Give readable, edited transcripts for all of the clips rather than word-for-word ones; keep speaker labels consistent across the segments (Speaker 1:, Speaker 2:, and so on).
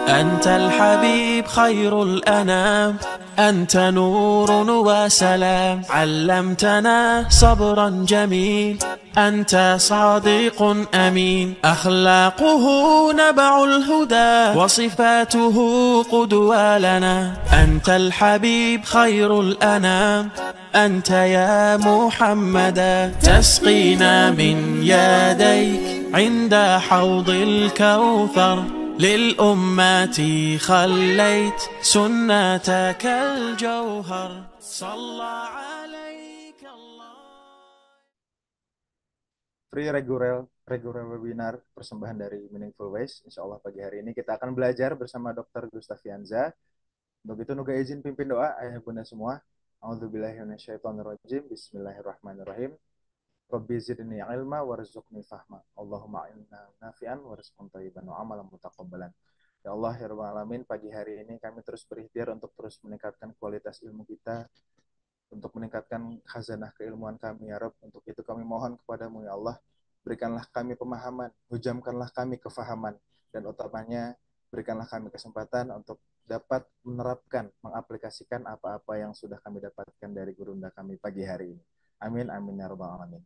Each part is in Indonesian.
Speaker 1: أنت الحبيب خير الأنام، أنت نور وسلام، علمتنا صبرا جميل، أنت صادق أمين، أخلاقه نبع الهدى وصفاته قدوة لنا. أنت الحبيب خير الأنام، أنت يا محمدا، تسقينا من يديك عند حوض الكوثر، للأمة خليت سنتك الجوهر، صلى عليك الله.
Speaker 2: Free regular webinar persembahan dari Meaningful Ways. Insya Allah pagi hari ini kita akan belajar bersama Dr. Gustavianza. Untuk itu Nuga izin pimpin doa ayah bunda semua. A'udzubillahiminasyaitonirrajim. Bismillahirrahmanirrahim. Rabbi zidni ilma warzuqni fahma. Allahumma inna nafi'an warzuqna thayyiban wa amalan mutaqabbalan. Ya Allah ya Rabbal Alamin, pagi hari ini kami terus berikhtiar untuk terus meningkatkan kualitas ilmu kita, untuk meningkatkan khazanah keilmuan kami ya Rabb. Untuk itu kami mohon kepadamu ya Allah, berikanlah kami pemahaman, hujamkanlah kami kefahaman, dan utamanya berikanlah kami kesempatan untuk dapat menerapkan, mengaplikasikan apa-apa yang sudah kami dapatkan dari gurunda kami pagi hari ini. Amin, amin ya Rabbal Alamin.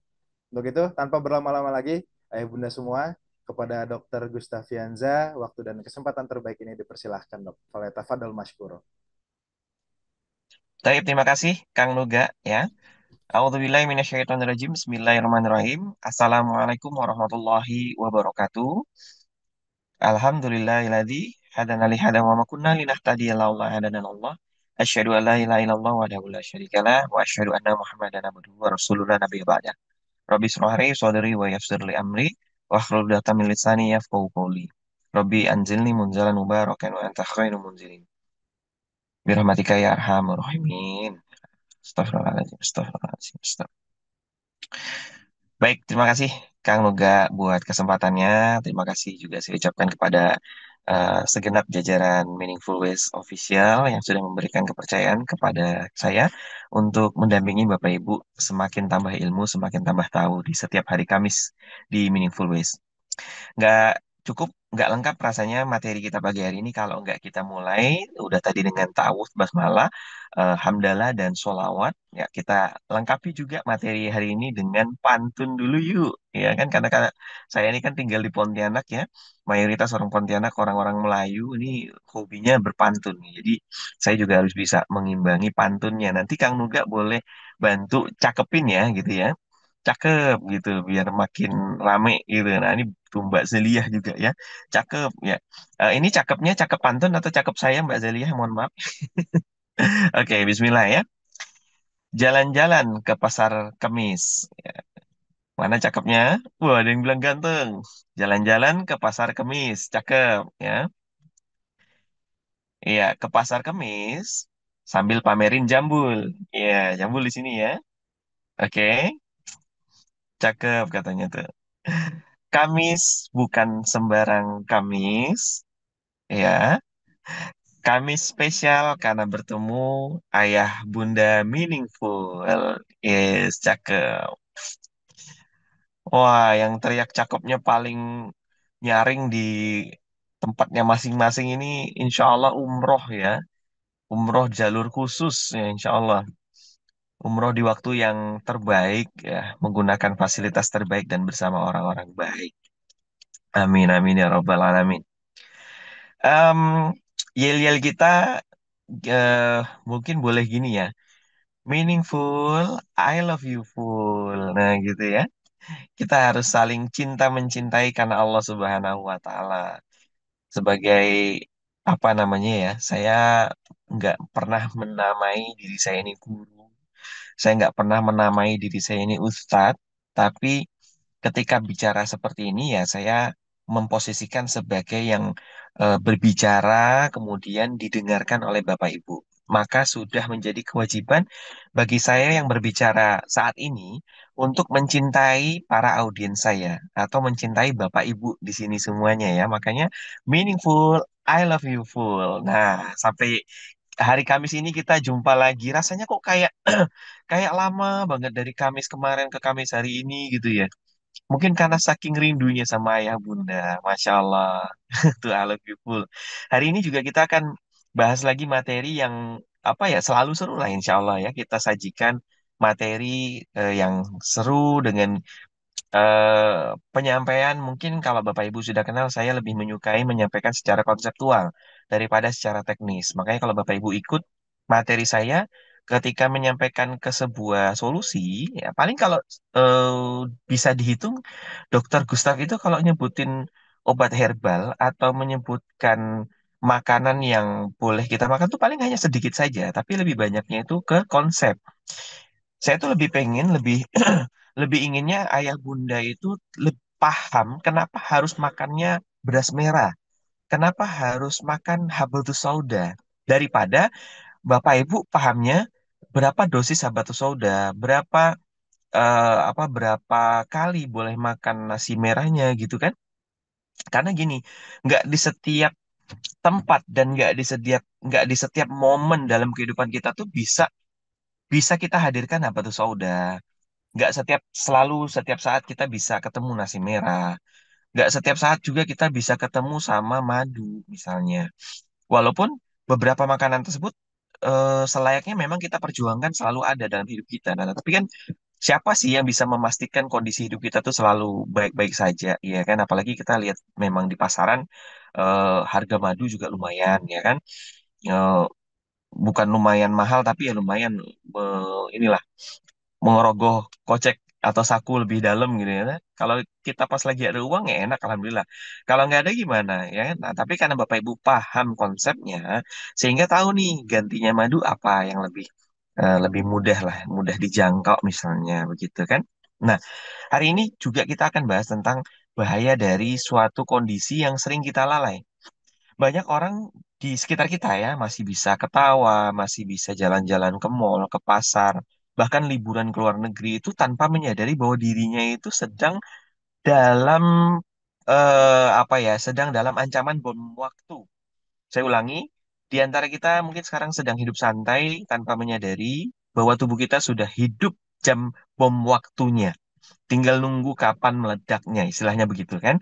Speaker 2: Untuk itu, tanpa berlama-lama lagi, ayah bunda semua, kepada Dr. Gustavianza, waktu dan kesempatan terbaik ini dipersilahkan, Dok. Faletafadol masykuro.
Speaker 3: Baik, terima kasih Kang Nuga ya. A'udzubillahi minasyaitonirrajim. Bismillahirrahmanirrahim. Assalamualaikum warahmatullahi wabarakatuh. Alhamdulillahilladzi hadana li hada wa ma kunna linahtadiya laula hadana Allah. Asyhadu an la ilaha illallah wahdahu la syarikalah wa asyhadu anna Muhammadan abduhu wa rasulullah nabiyya ba'da. Rabbi shrah li sadri wa yassir li amri wa hlul 'uqdatam min lisani yafqahu qawli. Rabbi anzilni munzalan mubarakan wa anta khairul munzilin. Birahmatika ya arhamar rahimin. Astagfirullahaladzim, astagfirullahaladzim, astagfirullahaladzim. Baik, terima kasih Kang Nuga buat kesempatannya. Terima kasih juga saya ucapkan kepada segenap jajaran Meaningful Ways Official yang sudah memberikan kepercayaan kepada saya untuk mendampingi Bapak Ibu semakin tambah ilmu, semakin tambah tahu di setiap hari Kamis di Meaningful Ways. Nggak cukup, nggak lengkap rasanya materi kita pagi hari ini kalau nggak kita mulai udah tadi dengan ta'awudz, basmalah, hamdalah dan sholawat. Ya, kita lengkapi juga materi hari ini dengan pantun dulu yuk. Ya kan, karena saya ini kan tinggal di Pontianak ya, mayoritas orang Pontianak orang-orang Melayu ini hobinya berpantun. Jadi saya juga harus bisa mengimbangi pantunnya. Nanti Kang Nuga boleh bantu cakepin ya gitu ya, cakep gitu biar makin rame gitu. Nah ini tuh Mbak Zeliyah juga ya, cakep ya. Ini cakepnya cakep pantun atau cakep saya Mbak Zeliyah, mohon maaf. Oke, Bismillah ya. Jalan-jalan ke pasar Kemis. Ya, mana cakepnya? Wah, ada yang bilang ganteng. Jalan-jalan ke pasar Kemis, cakep ya. Iya, ke pasar Kemis sambil pamerin jambul. Iya, jambul di sini ya. Oke, cakep katanya tuh. Kamis bukan sembarang Kamis, ya. Kamis spesial karena bertemu ayah bunda meaningful. Yes, cakep. Wah, yang teriak cakepnya paling nyaring di tempatnya masing-masing ini, insya Allah umroh ya. Umroh jalur khusus ya, insya Allah. Umroh di waktu yang terbaik ya, menggunakan fasilitas terbaik dan bersama orang-orang baik. Amin, amin ya Rabbal Alamin. Em, Yel-yel kita eh, mungkin boleh gini ya. Meaningful, I love you full. Nah gitu ya. Kita harus saling cinta mencintai karena Allah Subhanahu wa Ta'ala. Sebagai apa namanya ya, saya nggak pernah menamai diri saya ini guru. Saya nggak pernah menamai diri saya ini ustadz. Tapi ketika bicara seperti ini ya saya memposisikan sebagai yang berbicara kemudian didengarkan oleh Bapak Ibu. Maka sudah menjadi kewajiban bagi saya yang berbicara saat ini untuk mencintai para audiens saya atau mencintai Bapak Ibu di sini semuanya ya. Makanya meaningful, I love you full. Nah, sampai hari Kamis ini kita jumpa lagi. Rasanya kok kayak kayak lama banget dari Kamis kemarin ke Kamis hari ini gitu ya. Mungkin karena saking rindunya sama ayah bunda. Masya Allah. Tuh, I love you full. Hari ini juga kita akan bahas lagi materi yang apa ya, selalu seru lah insya Allah ya. Kita sajikan materi yang seru dengan penyampaian. Mungkin kalau Bapak Ibu sudah kenal, saya lebih menyukai menyampaikan secara konseptual daripada secara teknis. Makanya kalau Bapak Ibu ikut materi saya ketika menyampaikan ke sebuah solusi, ya paling kalau bisa dihitung, Dokter Gustaf itu kalau nyebutin obat herbal atau menyebutkan makanan yang boleh kita makan tuh paling hanya sedikit saja, tapi lebih banyaknya itu ke konsep. Saya tuh lebih pengen, lebih lebih inginnya ayah bunda itu paham kenapa harus makannya beras merah, kenapa harus makan habatus sauda, daripada bapak ibu pahamnya berapa dosis habatus sauda, berapa berapa kali boleh makan nasi merahnya gitu kan? Karena gini, nggak di setiap tempat dan nggak di setiap momen dalam kehidupan kita tuh bisa bisa kita hadirkan habatus sauda. Nggak setiap saat kita bisa ketemu nasi merah. Nggak setiap saat juga kita bisa ketemu sama madu misalnya. Walaupun beberapa makanan tersebut selayaknya memang kita perjuangkan selalu ada dalam hidup kita. Nah, tapi kan siapa sih yang bisa memastikan kondisi hidup kita tuh selalu baik-baik saja, ya kan? Apalagi kita lihat memang di pasaran harga madu juga lumayan, ya kan? Eh, bukan lumayan mahal, tapi ya lumayan inilah mengerogoh kocek atau saku lebih dalam gitu ya. Kalau kita pas lagi ada uang ya enak, alhamdulillah. Kalau nggak ada gimana ya kan? Nah, tapi karena Bapak Ibu paham konsepnya, sehingga tahu nih gantinya madu apa yang lebih mudah lah, mudah dijangkau misalnya begitu kan. Nah, hari ini juga kita akan bahas tentang bahaya dari suatu kondisi yang sering kita lalai. Banyak orang di sekitar kita ya masih bisa ketawa, masih bisa jalan-jalan ke mall, ke pasar, bahkan liburan ke luar negeri itu tanpa menyadari bahwa dirinya itu sedang dalam sedang dalam ancaman bom waktu. Saya ulangi, di antara kita mungkin sekarang sedang hidup santai tanpa menyadari bahwa tubuh kita sudah hidup jam bom waktunya. Tinggal nunggu kapan meledaknya, istilahnya begitu kan?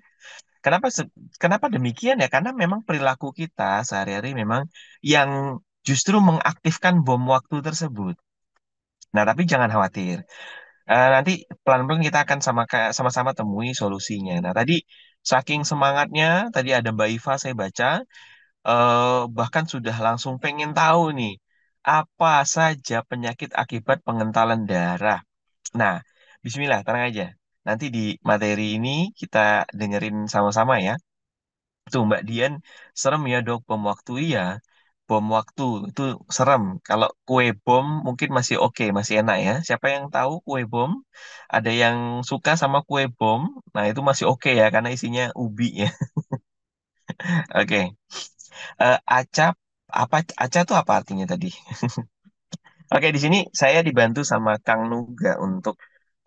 Speaker 3: Kenapa kenapa demikian ya? Karena memang perilaku kita sehari-hari memang yang justru mengaktifkan bom waktu tersebut. Nah, tapi jangan khawatir. Nanti pelan-pelan kita akan sama-sama temui solusinya. Nah, tadi saking semangatnya, tadi ada Mbak Iva saya baca, bahkan sudah langsung pengen tahu nih, apa saja penyakit akibat pengentalan darah. Nah, Bismillah, tenang aja. Nanti di materi ini kita dengerin sama-sama ya. Tuh Mbak Dian, serem ya dok bom waktu iya. Bom waktu itu serem. Kalau kue bom mungkin masih oke, masih enak ya. Siapa yang tahu kue bom? Ada yang suka sama kue bom? Nah itu masih oke ya karena isinya ubi ya. Oke. Acap aca tuh apa artinya tadi? Oke, di sini saya dibantu sama Kang Nuga untuk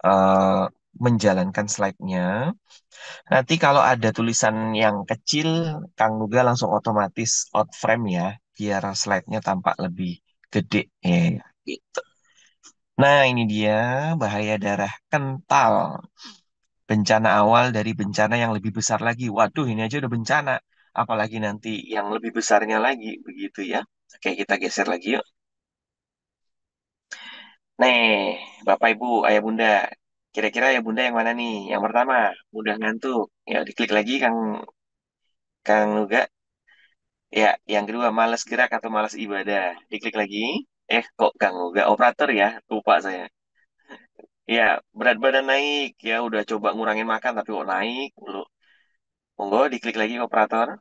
Speaker 3: eh, menjalankan slide-nya. Nanti kalau ada tulisan yang kecil, Kang Nuga langsung otomatis out frame ya, biar slide-nya tampak lebih gede. Gitu. Nah, ini dia bahaya darah kental. Bencana awal dari bencana yang lebih besar lagi. Waduh, ini aja udah bencana. Apalagi nanti yang lebih besarnya lagi, begitu ya. Oke, kita geser lagi yuk. Nih, Bapak Ibu, Ayah Bunda. Kira-kira Ayah Bunda yang mana nih? Yang pertama, mudah ngantuk. Ya, diklik lagi Kang Nuga. Ya, yang kedua malas gerak atau malas ibadah. Diklik lagi. Kok ganggu? Gak operator ya? Lupa saya. Ya, berat badan naik. Ya, udah coba ngurangin makan tapi kok naik dulu. Monggo diklik lagi operator.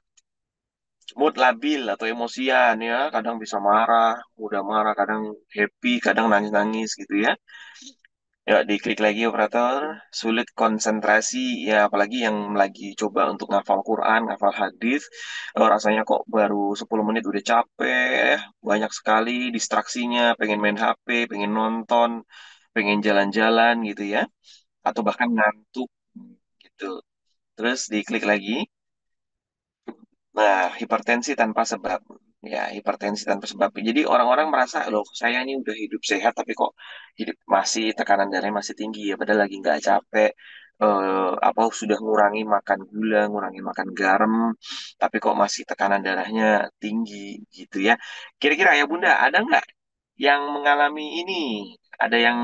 Speaker 3: Mood labil atau emosian ya. Kadang bisa marah, mudah marah, kadang happy, kadang nangis-nangis gitu ya. Ya, diklik lagi operator. Sulit konsentrasi, ya apalagi yang lagi coba untuk ngafal Quran, ngafal hadis, rasanya kok baru 10 menit udah capek, banyak sekali distraksinya, pengen main HP, pengen nonton, pengen jalan-jalan gitu ya, atau bahkan ngantuk gitu. Terus diklik lagi. Nah, hipertensi tanpa sebab. Ya, hipertensi tanpa sebab. Jadi orang-orang merasa, loh saya ini udah hidup sehat, tapi kok hidup masih tekanan darahnya masih tinggi ya, padahal lagi nggak capek, apa sudah ngurangi makan gula, ngurangi makan garam, tapi kok masih tekanan darahnya tinggi gitu ya. Kira-kira ya Bunda, ada nggak yang mengalami ini? Ada yang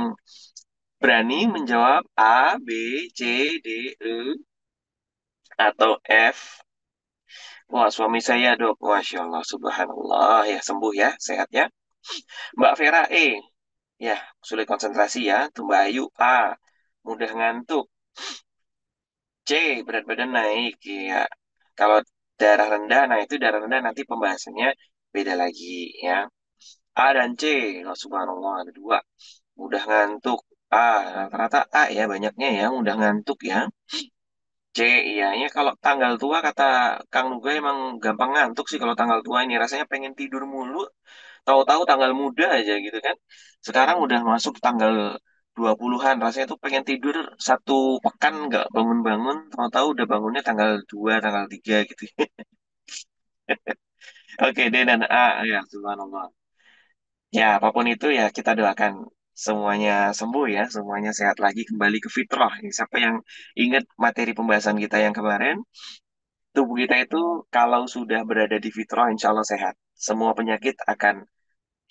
Speaker 3: berani menjawab A, B, C, D, E, atau F? Wah, suami saya dok. Masya Allah, subhanallah. Ya, sembuh ya, sehat ya. Mbak Vera E. Ya, sulit konsentrasi ya. Tuh Mbak Ayu A. Mudah ngantuk. C. Berat badan naik. Ya. Kalau darah rendah, nah itu darah rendah nanti pembahasannya beda lagi ya. A dan C. Oh, subhanallah, ada dua. Mudah ngantuk. A. Rata-rata A ya, banyaknya ya. Mudah ngantuk ya. C, iya, ya kalau tanggal tua kata Kang Nuga emang gampang ngantuk sih kalau tanggal tua ini rasanya pengen tidur mulu, tahu-tahu tanggal muda aja gitu kan. Sekarang udah masuk tanggal 20-an, rasanya tuh pengen tidur satu pekan nggak bangun-bangun, tahu-tahu udah bangunnya tanggal 2, tanggal 3 gitu. Oke, D dan A, ya subhanallah. Ya, apapun itu ya kita doakan semuanya sembuh ya, semuanya sehat lagi kembali ke fitrah. Ini siapa yang ingat materi pembahasan kita yang kemarin? Tubuh kita itu kalau sudah berada di fitrah, insya Allah sehat. Semua penyakit akan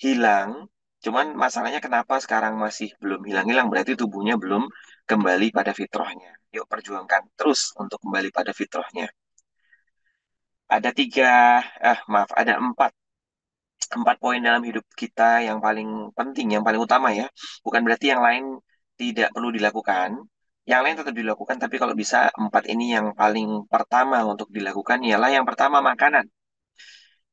Speaker 3: hilang. Cuman masalahnya kenapa sekarang masih belum hilang-hilang? Berarti tubuhnya belum kembali pada fitrahnya. Yuk perjuangkan terus untuk kembali pada fitrahnya. Ada tiga, maaf, ada empat poin dalam hidup kita yang paling penting, yang paling utama ya. Bukan berarti yang lain tidak perlu dilakukan. Yang lain tetap dilakukan, tapi kalau bisa empat ini yang paling pertama untuk dilakukan ialah yang pertama makanan.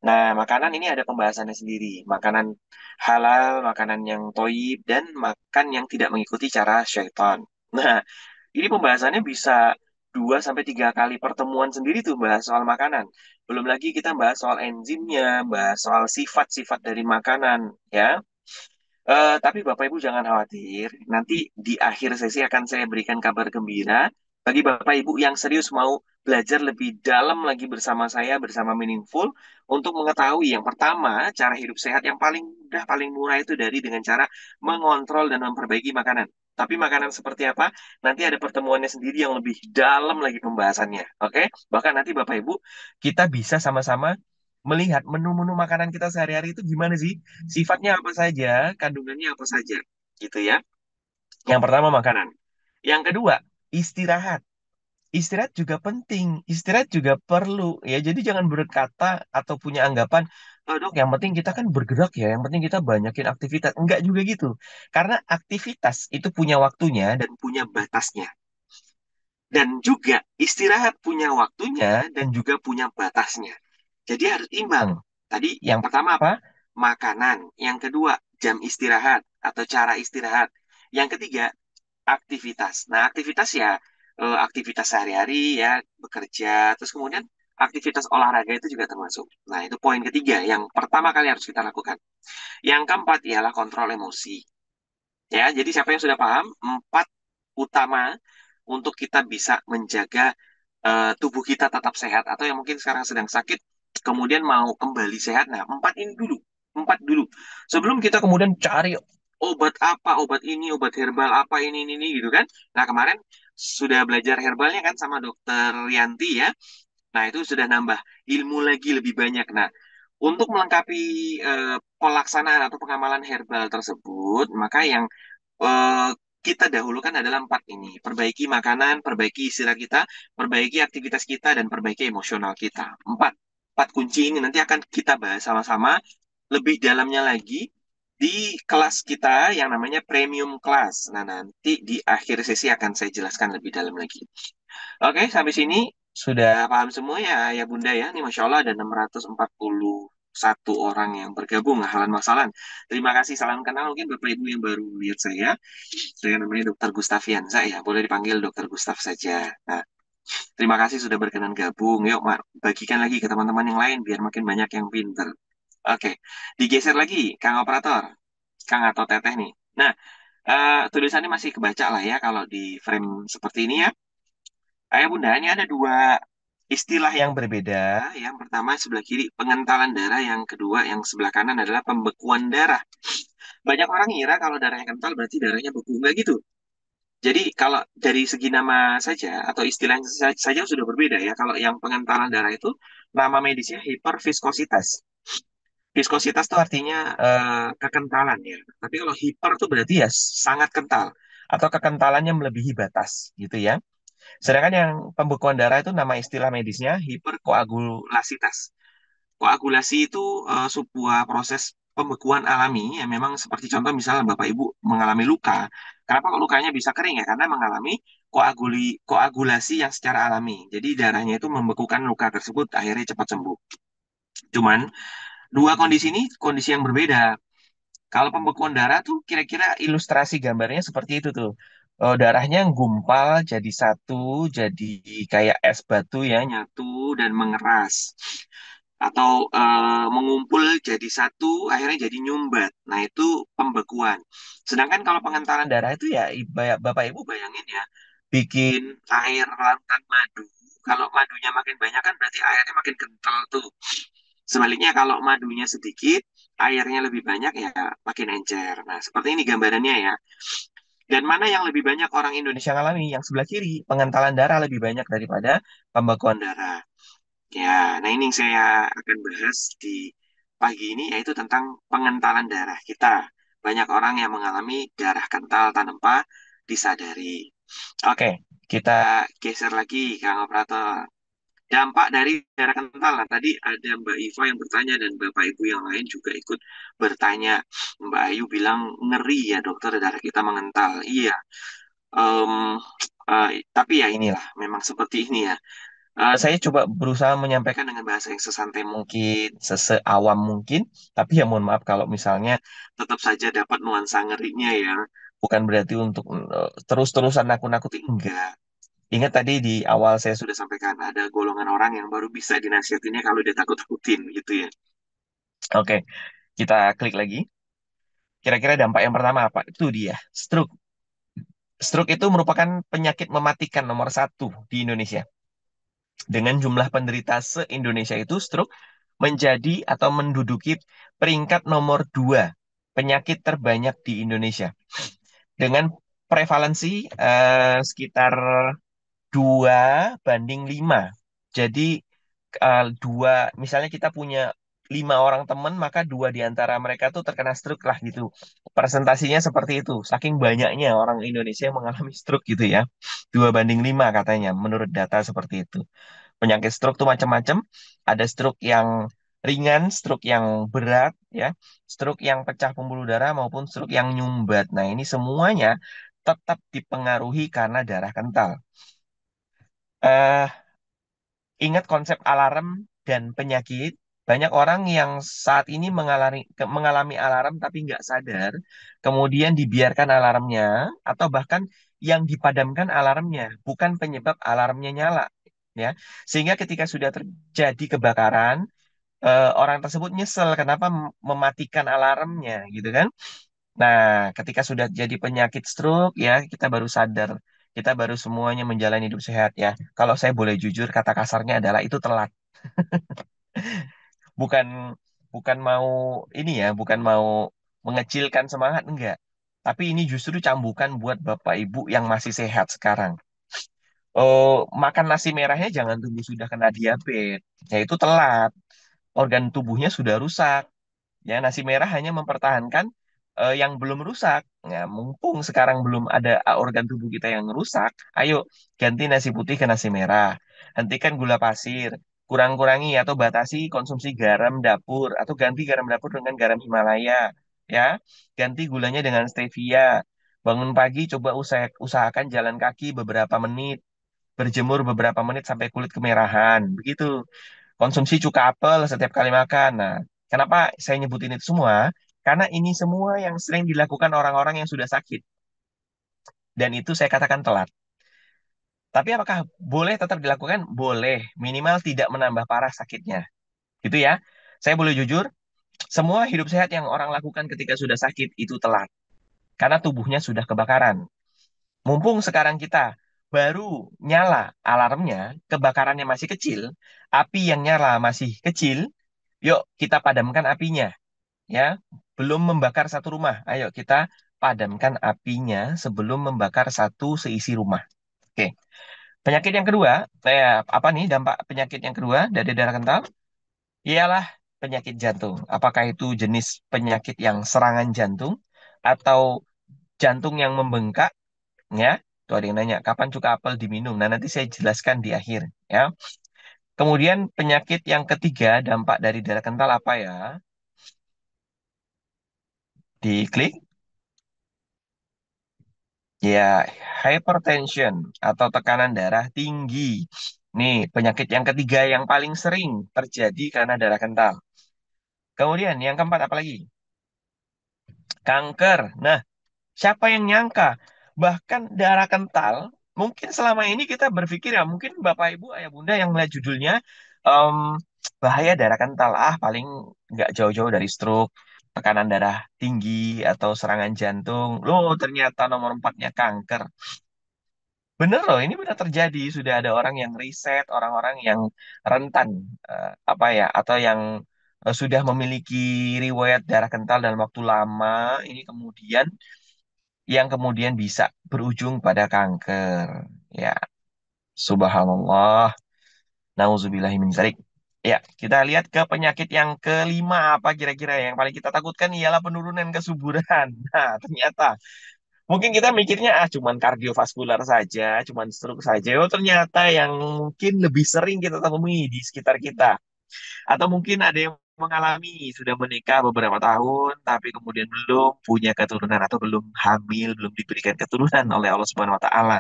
Speaker 3: Nah, makanan ini ada pembahasannya sendiri. Makanan halal, makanan yang toyib, dan makan yang tidak mengikuti cara syaitan. Nah, ini pembahasannya bisa 2 sampai 3 kali pertemuan sendiri tuh bahas soal makanan. Belum lagi kita bahas soal enzimnya, bahas soal sifat-sifat dari makanan, ya. Tapi Bapak Ibu jangan khawatir. Nanti di akhir sesi akan saya berikan kabar gembira bagi Bapak Ibu yang serius mau belajar lebih dalam lagi bersama saya, bersama Meaningful, untuk mengetahui yang pertama, cara hidup sehat yang paling mudah, paling murah itu dari dengan cara mengontrol dan memperbaiki makanan. Tapi makanan seperti apa? Nanti ada pertemuannya sendiri yang lebih dalam lagi pembahasannya. Oke? Bahkan nanti Bapak Ibu, kita bisa sama-sama melihat menu-menu makanan kita sehari-hari itu gimana sih? Sifatnya apa saja, kandungannya apa saja, gitu ya. Yang pertama makanan. Yang kedua, istirahat. Istirahat juga penting, istirahat juga perlu ya. Jadi jangan berkata atau punya anggapan, oh, dok, yang penting kita kan bergerak ya, yang penting kita banyakin aktivitas. Enggak juga gitu. Karena aktivitas itu punya waktunya dan punya batasnya. Dan juga istirahat punya waktunya dan juga punya batasnya. Jadi harus imbang. Tadi yang pertama apa? Makanan. Yang kedua, jam istirahat atau cara istirahat. Yang ketiga, aktivitas. Nah, aktivitas ya aktivitas sehari-hari ya, bekerja, terus kemudian aktivitas olahraga itu juga termasuk. Nah, itu poin ketiga yang pertama kali harus kita lakukan. Yang keempat ialah kontrol emosi. Ya, jadi siapa yang sudah paham? Empat utama untuk kita bisa menjaga tubuh kita tetap sehat atau yang mungkin sekarang sedang sakit kemudian mau kembali sehat. Nah, empat ini dulu, empat dulu. Sebelum kita kemudian cari obat apa, obat ini, obat herbal apa ini gitu kan. Nah, kemarin sudah belajar herbalnya kan sama dokter Yanti ya. Nah, itu sudah nambah ilmu lagi lebih banyak. Nah, untuk melengkapi pelaksanaan atau pengamalan herbal tersebut, maka yang eh, kita dahulukan adalah empat ini. Perbaiki makanan, perbaiki istirahat kita, perbaiki aktivitas kita, dan perbaiki emosional kita. Empat. Empat kunci ini nanti akan kita bahas sama-sama lebih dalamnya lagi di kelas kita yang namanya premium class. Nah, nanti di akhir sesi akan saya jelaskan lebih dalam lagi. Oke, sampai sini sudah paham semua ya, ya Bunda ya. Ini Masya Allah ada 641 orang yang bergabung, halan masalah. Terima kasih, salam kenal. Mungkin Bapak Ibu yang baru lihat saya namanya Dokter Gustavianza ya, boleh dipanggil Dokter Gustaf saja. Nah, terima kasih sudah berkenan gabung. Yuk, bagikan lagi ke teman-teman yang lain biar makin banyak yang pinter. Oke, digeser lagi, Kang Operator, Kang atau Teteh nih. Nah, tulisannya masih kebaca lah ya kalau di frame seperti ini ya. Ayah Bunda, ini ada dua istilah yang berbeda. Yang pertama sebelah kiri pengentalan darah, yang kedua yang sebelah kanan adalah pembekuan darah. Banyak orang ngira kalau darahnya kental berarti darahnya beku. Enggak gitu. Jadi kalau dari segi nama saja atau istilahnya saja sudah berbeda ya. Kalau yang pengentalan darah itu nama medisnya hiperviskositas. Viskositas itu artinya kekentalan ya. Tapi kalau hiper itu berarti ya sangat kental atau kekentalannya melebihi batas gitu ya. Sedangkan yang pembekuan darah itu nama istilah medisnya hiperkoagulasitas. Koagulasi itu sebuah proses pembekuan alami yang memang seperti contoh misalnya Bapak Ibu mengalami luka. Kenapa kok lukanya bisa kering ya? Karena mengalami koagulasi yang secara alami. Jadi darahnya itu membekukan luka tersebut akhirnya cepat sembuh. Cuman dua kondisi ini kondisi yang berbeda. Kalau pembekuan darah tuh kira-kira ilustrasi gambarnya seperti itu tuh. Darahnya gumpal jadi satu, jadi kayak es batu ya, nyatu dan mengeras. Atau mengumpul jadi satu, akhirnya jadi nyumbat. Nah, itu pembekuan. Sedangkan kalau pengentalan darah itu ya, Bapak Ibu bayangin ya, bikin air larutan madu. Kalau madunya makin banyak kan berarti airnya makin kental tuh. Sebaliknya kalau madunya sedikit, airnya lebih banyak ya makin encer. Nah, seperti ini gambarannya ya. Dan mana yang lebih banyak orang Indonesia alami? Yang sebelah kiri, pengentalan darah lebih banyak daripada pembekuan darah. Ya, nah ini yang saya akan bahas di pagi ini yaitu tentang pengentalan darah kita. Banyak orang yang mengalami darah kental tanpa disadari. Oke, kita geser lagi Kang Operator. Dampak dari darah kental. Nah, tadi ada Mbak Iva yang bertanya dan Bapak Ibu yang lain juga ikut bertanya. Mbak Ayu bilang ngeri ya dokter darah kita mengental. Iya, Em, tapi ya inilah memang seperti ini ya. Saya coba berusaha menyampaikan dengan bahasa yang sesantai mungkin, seseawam mungkin, tapi ya mohon maaf kalau misalnya tetap saja dapat nuansa ngerinya ya. Bukan berarti untuk terus-terusan nakut-nakuti, enggak. Ingat tadi di awal saya sudah sampaikan ada golongan orang yang baru bisa dinasihatinnya kalau dia takut-takutin gitu ya. Oke, kita klik lagi. Kira-kira dampak yang pertama apa? Itu dia, stroke. Stroke itu merupakan penyakit mematikan nomor satu di Indonesia. Dengan jumlah penderita se-Indonesia itu, stroke menjadi atau menduduki peringkat nomor dua penyakit terbanyak di Indonesia. Dengan prevalensi sekitar 2 banding 5. Jadi dua, misalnya kita punya 5 orang teman, maka 2 di antara mereka tuh terkena stroke lah gitu. Presentasinya seperti itu. Saking banyaknya orang Indonesia yang mengalami stroke gitu ya. 2 banding 5 katanya, menurut data seperti itu. Penyakit stroke tuh macam-macam. Ada stroke yang ringan, stroke yang berat, ya, stroke yang pecah pembuluh darah maupun stroke yang nyumbat. Nah, ini semuanya tetap dipengaruhi karena darah kental. Eh, Ingat konsep alarm dan penyakit. Banyak orang yang saat ini mengalami alarm tapi nggak sadar, kemudian dibiarkan alarmnya, atau bahkan yang dipadamkan alarmnya, bukan penyebab alarmnya nyala. Ya, sehingga ketika sudah terjadi kebakaran, orang tersebut nyesel kenapa mematikan alarmnya, gitu kan? Nah, ketika sudah jadi penyakit stroke, ya kita baru sadar, kita baru semuanya menjalani hidup sehat ya. Kalau saya boleh jujur, kata kasarnya adalah itu telat. Bukan bukan mau ini ya, bukan mau mengecilkan semangat enggak. Tapi ini justru cambukan buat Bapak Ibu yang masih sehat sekarang. Makan nasi merahnya jangan tunggu sudah kena diabetes. Ya itu telat. Organ tubuhnya sudah rusak. Ya, nasi merah hanya mempertahankan yang belum rusak. Ya, mumpung sekarang belum ada organ tubuh kita yang rusak, ayo ganti nasi putih ke nasi merah. Hentikan gula pasir, kurang-kurangi atau batasi konsumsi garam dapur atau ganti garam dapur dengan garam Himalaya. Ya, ganti gulanya dengan stevia. Bangun pagi coba usahakan jalan kaki beberapa menit, berjemur beberapa menit sampai kulit kemerahan. Begitu. Konsumsi cuka apel setiap kali makan. Nah, kenapa saya nyebutin itu semua? Karena ini semua yang sering dilakukan orang-orang yang sudah sakit. Dan itu saya katakan telat. Tapi apakah boleh tetap dilakukan? Boleh. Minimal tidak menambah parah sakitnya. Gitu ya. Saya boleh jujur, semua hidup sehat yang orang lakukan ketika sudah sakit itu telat. Karena tubuhnya sudah kebakaran. Mumpung sekarang kita baru nyala alarmnya, kebakarannya masih kecil, api yang nyala masih kecil, yuk kita padamkan apinya, ya. Belum membakar satu rumah, ayo kita padamkan apinya sebelum membakar satu seisi rumah. Oke. Penyakit yang kedua, apa nih dampak penyakit yang kedua dari darah kental? Ialah penyakit jantung. Apakah itu jenis penyakit yang serangan jantung atau jantung yang membengkak? Ya, tuh ada yang nanya, kapan cuka apel diminum? Nah, nanti saya jelaskan di akhir. Ya. Kemudian penyakit yang ketiga, dampak dari darah kental apa ya? Diklik. Ya, hypertension atau tekanan darah tinggi. Nih, penyakit yang ketiga yang paling sering terjadi karena darah kental. Kemudian yang keempat apa lagi? Kanker. Nah, siapa yang nyangka? Bahkan darah kental, mungkin selama ini kita berpikir ya, mungkin Bapak Ibu, Ayah Bunda yang melihat judulnya, em, bahaya darah kental. Ah, paling nggak jauh-jauh dari stroke, tekanan darah tinggi, atau serangan jantung. Loh, ternyata nomor empatnya kanker. Bener loh, ini benar terjadi. Sudah ada orang yang riset, orang-orang yang rentan, apa ya, atau yang sudah memiliki riwayat darah kental dalam waktu lama, ini kemudian bisa berujung pada kanker. Ya, subhanallah. Nauzubillahi min dzalik. Ya, kita lihat ke penyakit yang kelima apa kira-kira yang paling kita takutkan ialah penurunan kesuburan. Nah, ternyata mungkin kita mikirnya cuman kardiovaskular saja, cuman stroke saja. Oh, ternyata yang mungkin lebih sering kita temui di sekitar kita. Atau mungkin ada yang mengalami sudah menikah beberapa tahun tapi kemudian belum punya keturunan atau belum hamil, belum diberikan keturunan oleh Allah Subhanahu wa taala.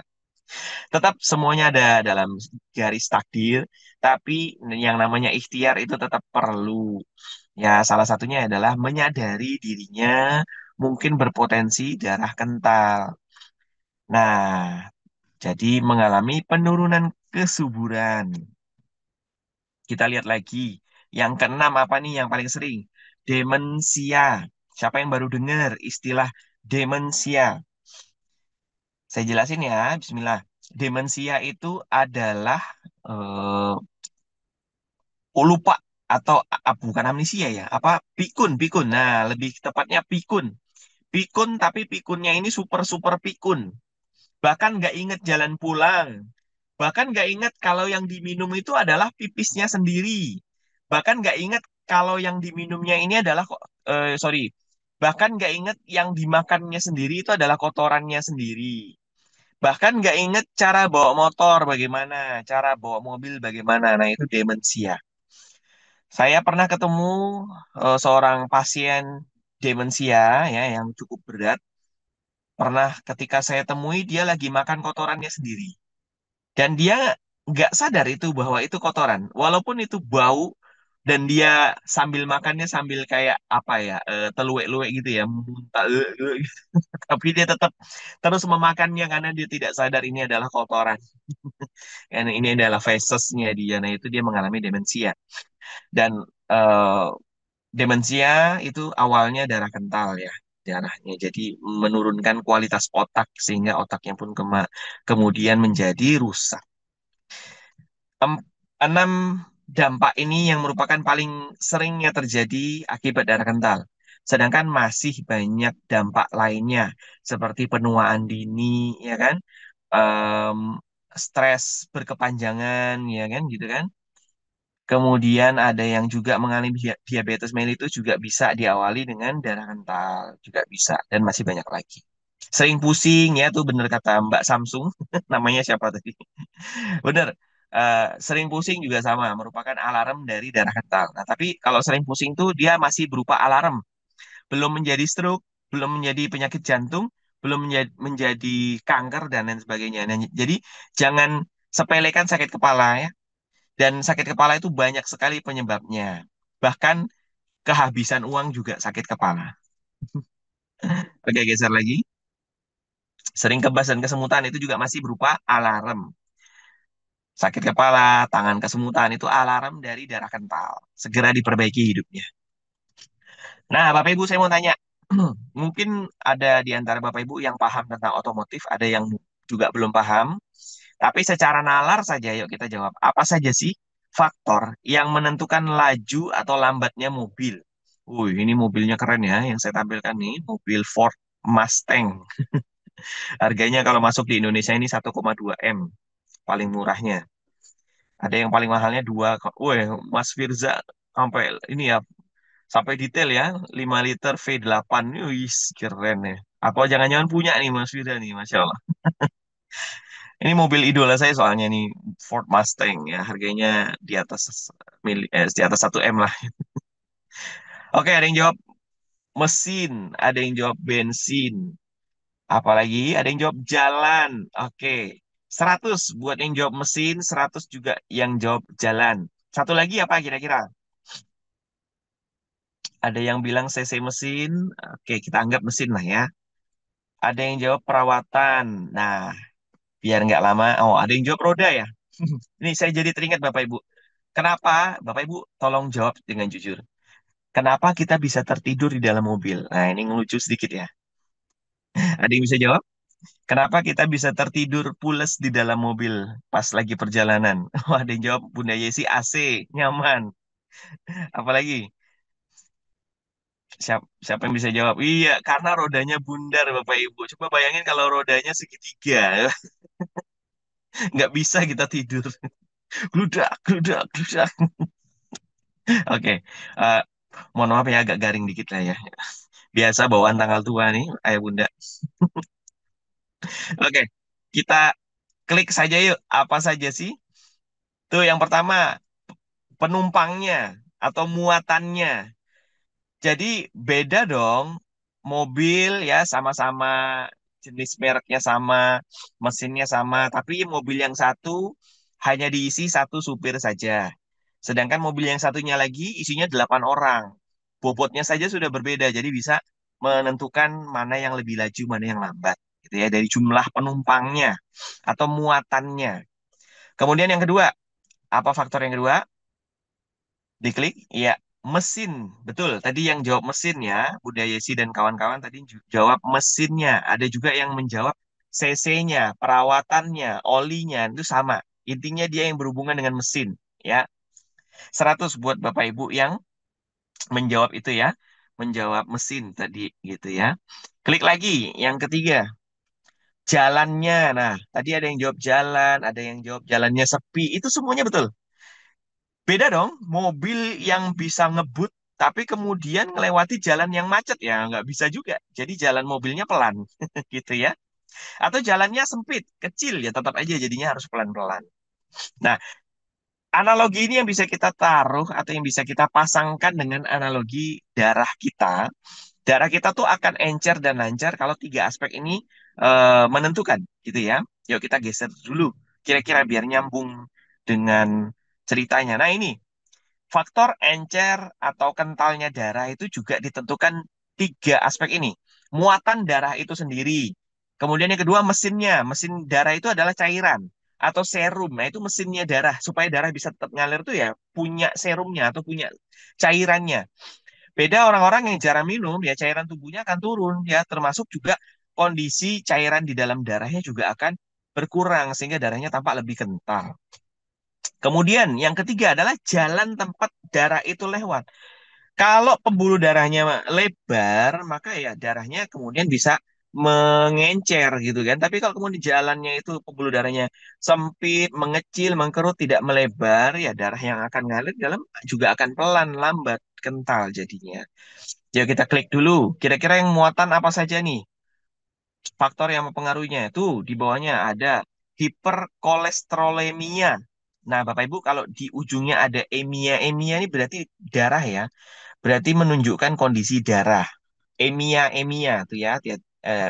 Speaker 3: Tetap semuanya ada dalam garis takdir, tapi yang namanya ikhtiar itu tetap perlu. Ya, salah satunya adalah menyadari dirinya mungkin berpotensi darah kental. Nah, jadi mengalami penurunan kesuburan. Kita lihat lagi. Yang keenam apa nih yang paling sering? Demensia. Siapa yang baru dengar istilah demensia? Saya jelasin ya, Bismillah. Demensia itu adalah eh, lupa atau bukan amnesia ya, apa pikun, pikun. Nah, lebih tepatnya pikun. Pikun tapi pikunnya ini super super pikun. Bahkan nggak inget jalan pulang. Bahkan nggak inget kalau yang diminum itu adalah pipisnya sendiri. Bahkan nggak inget kalau yang diminumnya ini adalah sorry. Bahkan nggak inget yang dimakannya sendiri itu adalah kotorannya sendiri. Bahkan nggak inget cara bawa motor bagaimana, cara bawa mobil bagaimana. Nah, itu demensia. Saya pernah ketemu seorang pasien demensia ya yang cukup berat. Pernah ketika saya temui dia lagi makan kotorannya sendiri. Dan dia nggak sadar itu bahwa itu kotoran. Walaupun itu bau dan dia sambil makannya sambil kayak apa ya, teluek-luek gitu ya, muntah, gitu. Tapi dia tetap terus memakannya karena dia tidak sadar ini adalah kotoran. Dan ini adalah fesesnya dia. Nah, itu dia mengalami demensia. Dan eh, demensia itu awalnya darah kental ya, darahnya. Jadi menurunkan kualitas otak sehingga otaknya pun kemudian menjadi rusak. Em- Enam dampak ini yang merupakan paling seringnya terjadi akibat darah kental. Sedangkan masih banyak dampak lainnya seperti penuaan dini, ya kan? Em, Stres berkepanjangan, ya kan, gitu kan? Kemudian ada yang juga mengalami diabetes mellitus juga bisa diawali dengan darah kental, juga bisa dan masih banyak lagi. Sering pusing ya tuh bener kata Mbak Samsung, namanya siapa tadi? Bener, sering pusing juga sama, merupakan alarm dari darah kental. Nah, tapi kalau sering pusing tuh dia masih berupa alarm, belum menjadi stroke, belum menjadi penyakit jantung, belum menjadi kanker dan lain sebagainya. Nah, jadi jangan sepelekan sakit kepala ya. Dan sakit kepala itu banyak sekali penyebabnya. Bahkan kehabisan uang juga sakit kepala. Oke, geser lagi. Sering kebas dan kesemutan itu juga masih berupa alarm. Sakit kepala, tangan kesemutan itu alarm dari darah kental. Segera diperbaiki hidupnya. Nah, Bapak Ibu saya mau tanya. Mungkin ada di antara Bapak Ibu yang paham tentang otomotif, ada yang juga belum paham. Tapi secara nalar saja, yuk kita jawab. Apa saja sih faktor yang menentukan laju atau lambatnya mobil? Ini mobilnya keren ya, yang saya tampilkan nih, mobil Ford. Mustang. Harganya kalau masuk di Indonesia ini 1,2 M paling murahnya. Ada yang paling mahalnya 2. Weh, Mas Firza sampai ini ya, sampai detail ya, 5 liter V8. Wih, keren ya. Apa jangan-jangan punya nih Mas Firza nih, Masya Allah. Ini mobil idola saya soalnya nih, Ford Mustang ya, harganya di atas di atas 1 M lah. Oke, ada yang jawab mesin, ada yang jawab bensin, apalagi ada yang jawab jalan. Oke, 100 buat yang jawab mesin, 100 juga yang jawab jalan. Satu lagi apa kira-kira? Ada yang bilang CC mesin, oke kita anggap mesin lah ya. Ada yang jawab perawatan. Nah, biar nggak lama, oh ada yang jawab roda ya. Ini saya jadi teringat Bapak Ibu. Kenapa, Bapak Ibu, tolong jawab dengan jujur. Kenapa kita bisa tertidur di dalam mobil? Nah, ini ngelucu sedikit ya. Ada yang bisa jawab? Kenapa kita bisa tertidur pules di dalam mobil pas lagi perjalanan? Oh, ada yang jawab Bunda Yesi AC, nyaman. Apalagi? Siapa yang bisa jawab? Iya, karena rodanya bundar, Bapak Ibu. Coba bayangin kalau rodanya segitiga. Nggak bisa kita tidur. Gludak, gludak, gludak. Oke, eh, mohon maaf ya agak garing dikit lah ya. Biasa bawaan tanggal tua nih, ayah bunda. Oke, kita klik saja yuk. Apa saja sih? Tuh yang pertama, penumpangnya atau muatannya. Jadi beda dong. Mobil ya sama-sama jenis mereknya sama, mesinnya sama, tapi mobil yang satu hanya diisi satu supir saja. Sedangkan mobil yang satunya lagi isinya 8 orang. Bobotnya saja sudah berbeda, jadi bisa menentukan mana yang lebih laju, mana yang lambat. Gitu ya, dari jumlah penumpangnya atau muatannya. Kemudian yang kedua, apa faktor yang kedua? Diklik, ya mesin. Betul, tadi yang jawab mesin ya, Bunda Yesi dan kawan-kawan tadi jawab mesinnya. Ada juga yang menjawab CC-nya, perawatannya, olinya, itu sama. Intinya dia yang berhubungan dengan mesin. Ya, 100 buat Bapak Ibu yang menjawab itu ya, menjawab mesin tadi gitu ya. Klik lagi, yang ketiga, jalannya. Nah, tadi ada yang jawab jalan, ada yang jawab jalannya sepi. Itu semuanya betul. Beda dong, mobil yang bisa ngebut tapi kemudian melewati jalan yang macet ya nggak bisa juga. Jadi jalan mobilnya pelan gitu ya. Atau jalannya sempit, kecil ya tetap aja jadinya harus pelan-pelan. Nah, analogi ini yang bisa kita taruh atau yang bisa kita pasangkan dengan analogi darah kita. Darah kita tuh akan encer dan lancar kalau tiga aspek ini menentukan gitu ya. Yuk kita geser dulu. Kira-kira biar nyambung dengan ceritanya. Nah, ini faktor encer atau kentalnya darah itu juga ditentukan tiga aspek ini. Muatan darah itu sendiri. Kemudian yang kedua mesinnya. Mesin darah itu adalah cairan atau serum. Nah, itu mesinnya darah. Supaya darah bisa tetap ngalir tuh ya punya serumnya atau punya cairannya. Beda orang-orang yang jarang minum ya cairan tubuhnya akan turun ya. Termasuk juga kondisi cairan di dalam darahnya juga akan berkurang sehingga darahnya tampak lebih kental. Kemudian yang ketiga adalah jalan tempat darah itu lewat. Kalau pembuluh darahnya lebar, maka ya darahnya kemudian bisa mengencer gitu kan. Tapi kalau kemudian jalannya itu pembuluh darahnya sempit, mengecil, mengkerut, tidak melebar, ya darah yang akan ngalir dalam juga akan pelan, lambat, kental jadinya. Jadi kita klik dulu. Kira-kira yang muatan apa saja nih? Faktor yang mempengaruhinya itu di bawahnya ada hiperkolesterolemia. Nah, Bapak Ibu kalau di ujungnya ada emia, emia ini berarti darah ya. Berarti menunjukkan kondisi darah. Emia, emia tuh ya.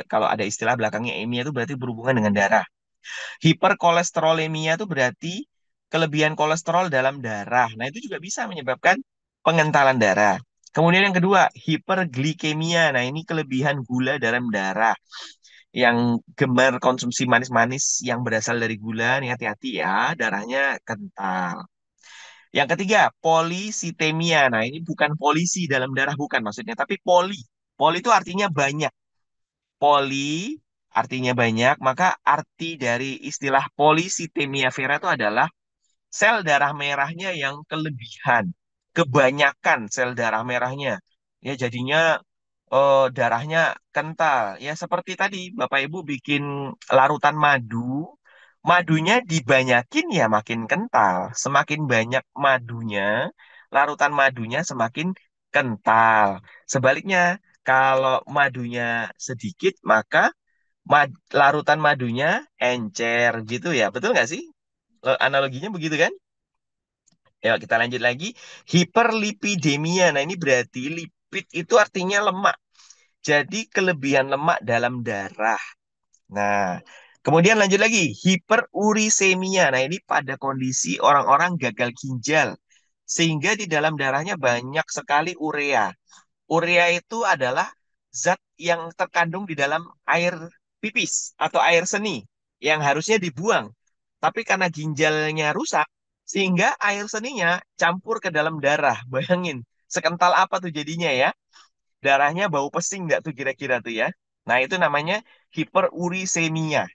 Speaker 3: Kalau ada istilah belakangnya emia itu berarti berhubungan dengan darah. Hiperkolesterolemia itu berarti kelebihan kolesterol dalam darah. Nah, itu juga bisa menyebabkan pengentalan darah. Kemudian yang kedua, hiperglikemia. Nah, ini kelebihan gula dalam darah. Yang gemar konsumsi manis-manis yang berasal dari gula, nih hati-hati ya, darahnya kental. Yang ketiga, polisitemia. Nah, ini bukan polisi dalam darah, bukan maksudnya, tapi poli. Poli itu artinya banyak. Poli artinya banyak, maka arti dari istilah polisitemia vera itu adalah sel darah merahnya yang kelebihan. Kebanyakan sel darah merahnya. Ya, jadinya darahnya kental. Ya seperti tadi Bapak Ibu bikin larutan madu, madunya dibanyakin ya makin kental. Semakin banyak madunya, larutan madunya semakin kental. Sebaliknya, kalau madunya sedikit, maka larutan madunya encer gitu ya. Betul nggak sih? Analoginya begitu kan? Ya, kita lanjut lagi. Hiperlipidemia. Nah, ini berarti lipid itu artinya lemak. Jadi kelebihan lemak dalam darah. Nah, kemudian lanjut lagi, hiperurisemia. Nah, ini pada kondisi orang-orang gagal ginjal. Sehingga di dalam darahnya banyak sekali urea. Urea itu adalah zat yang terkandung di dalam air pipis atau air seni yang harusnya dibuang. Tapi karena ginjalnya rusak, sehingga air seninya campur ke dalam darah. Bayangin, sekental apa tuh jadinya ya? Darahnya bau pesing nggak tuh kira-kira tuh ya? Nah, itu namanya hiperurisemia.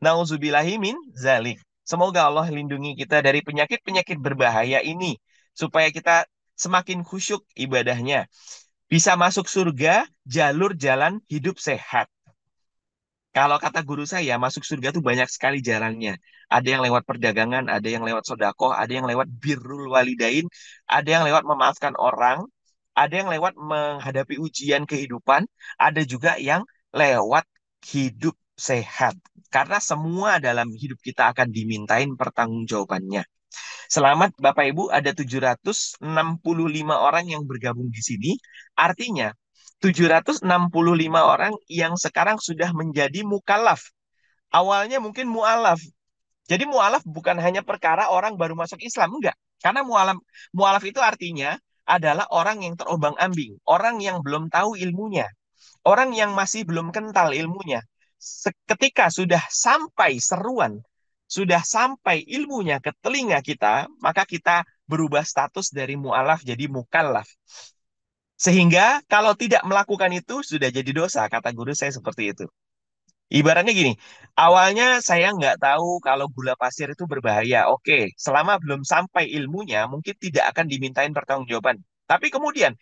Speaker 3: Nauzubillahimin zalik. Semoga Allah lindungi kita dari penyakit-penyakit berbahaya ini. Supaya kita semakin khusyuk ibadahnya. Bisa masuk surga, jalur jalan hidup sehat. Kalau kata guru saya, masuk surga tuh banyak sekali jalannya. Ada yang lewat perdagangan, ada yang lewat sodakoh, ada yang lewat birrul walidain, ada yang lewat memaafkan orang, ada yang lewat menghadapi ujian kehidupan, ada juga yang lewat hidup sehat. Karena semua dalam hidup kita akan dimintain pertanggungjawabannya. Selamat Bapak Ibu, ada 765 orang yang bergabung di sini. Artinya, 765 orang yang sekarang sudah menjadi mukallaf. Awalnya mungkin mu'alaf. Jadi mu'alaf bukan hanya perkara orang baru masuk Islam, enggak. Karena mu'alaf itu artinya adalah orang yang terombang-ambing, orang yang belum tahu ilmunya, orang yang masih belum kental ilmunya. Ketika sudah sampai seruan, sudah sampai ilmunya ke telinga kita, maka kita berubah status dari mu'alaf jadi mukallaf. Sehingga kalau tidak melakukan itu sudah jadi dosa, kata guru saya seperti itu. Ibaratnya gini, awalnya saya nggak tahu kalau gula pasir itu berbahaya. Oke, selama belum sampai ilmunya, mungkin tidak akan dimintain pertanggungjawaban. Tapi kemudian,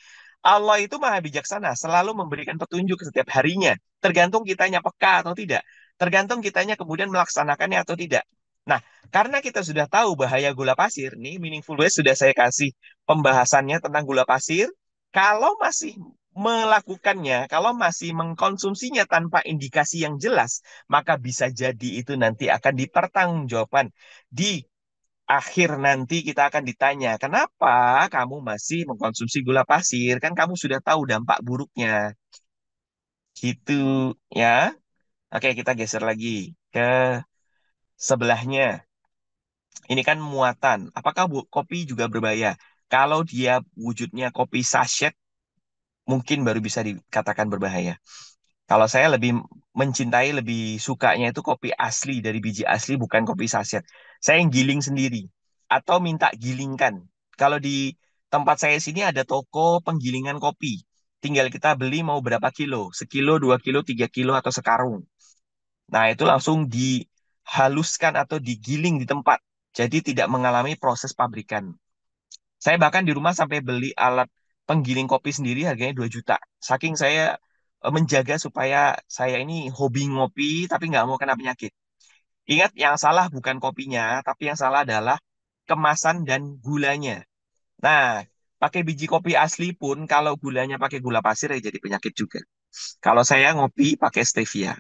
Speaker 3: Allah itu maha bijaksana, selalu memberikan petunjuk setiap harinya. Tergantung kitanya peka atau tidak. Tergantung kitanya kemudian melaksanakannya atau tidak. Nah, karena kita sudah tahu bahaya gula pasir, nih Meaningful Ways sudah saya kasih pembahasannya tentang gula pasir. Kalau masih melakukannya, kalau masih mengkonsumsinya tanpa indikasi yang jelas, maka bisa jadi itu nanti akan dipertanggungjawabkan. Di akhir nanti kita akan ditanya, kenapa kamu masih mengkonsumsi gula pasir? Kan kamu sudah tahu dampak buruknya. Gitu ya. Oke, kita geser lagi ke sebelahnya. Ini kan muatan. Apakah kopi juga berbahaya? Kalau dia wujudnya kopi sachet, mungkin baru bisa dikatakan berbahaya. Kalau saya lebih mencintai, lebih sukanya itu kopi asli dari biji asli, bukan kopi saset. Saya yang giling sendiri atau minta gilingkan. Kalau di tempat saya sini ada toko penggilingan kopi. Tinggal kita beli mau berapa kilo, sekilo, 2 kilo, 3 kilo, atau sekarung. Nah, itu langsung dihaluskan atau digiling di tempat. Jadi tidak mengalami proses pabrikan. Saya bahkan di rumah sampai beli alat penggiling kopi sendiri harganya 2 juta. Saking saya menjaga supaya saya ini hobi ngopi tapi nggak mau kena penyakit. Ingat, yang salah bukan kopinya, tapi yang salah adalah kemasan dan gulanya. Nah, pakai biji kopi asli pun kalau gulanya pakai gula pasir ya jadi penyakit juga. Kalau saya ngopi pakai stevia.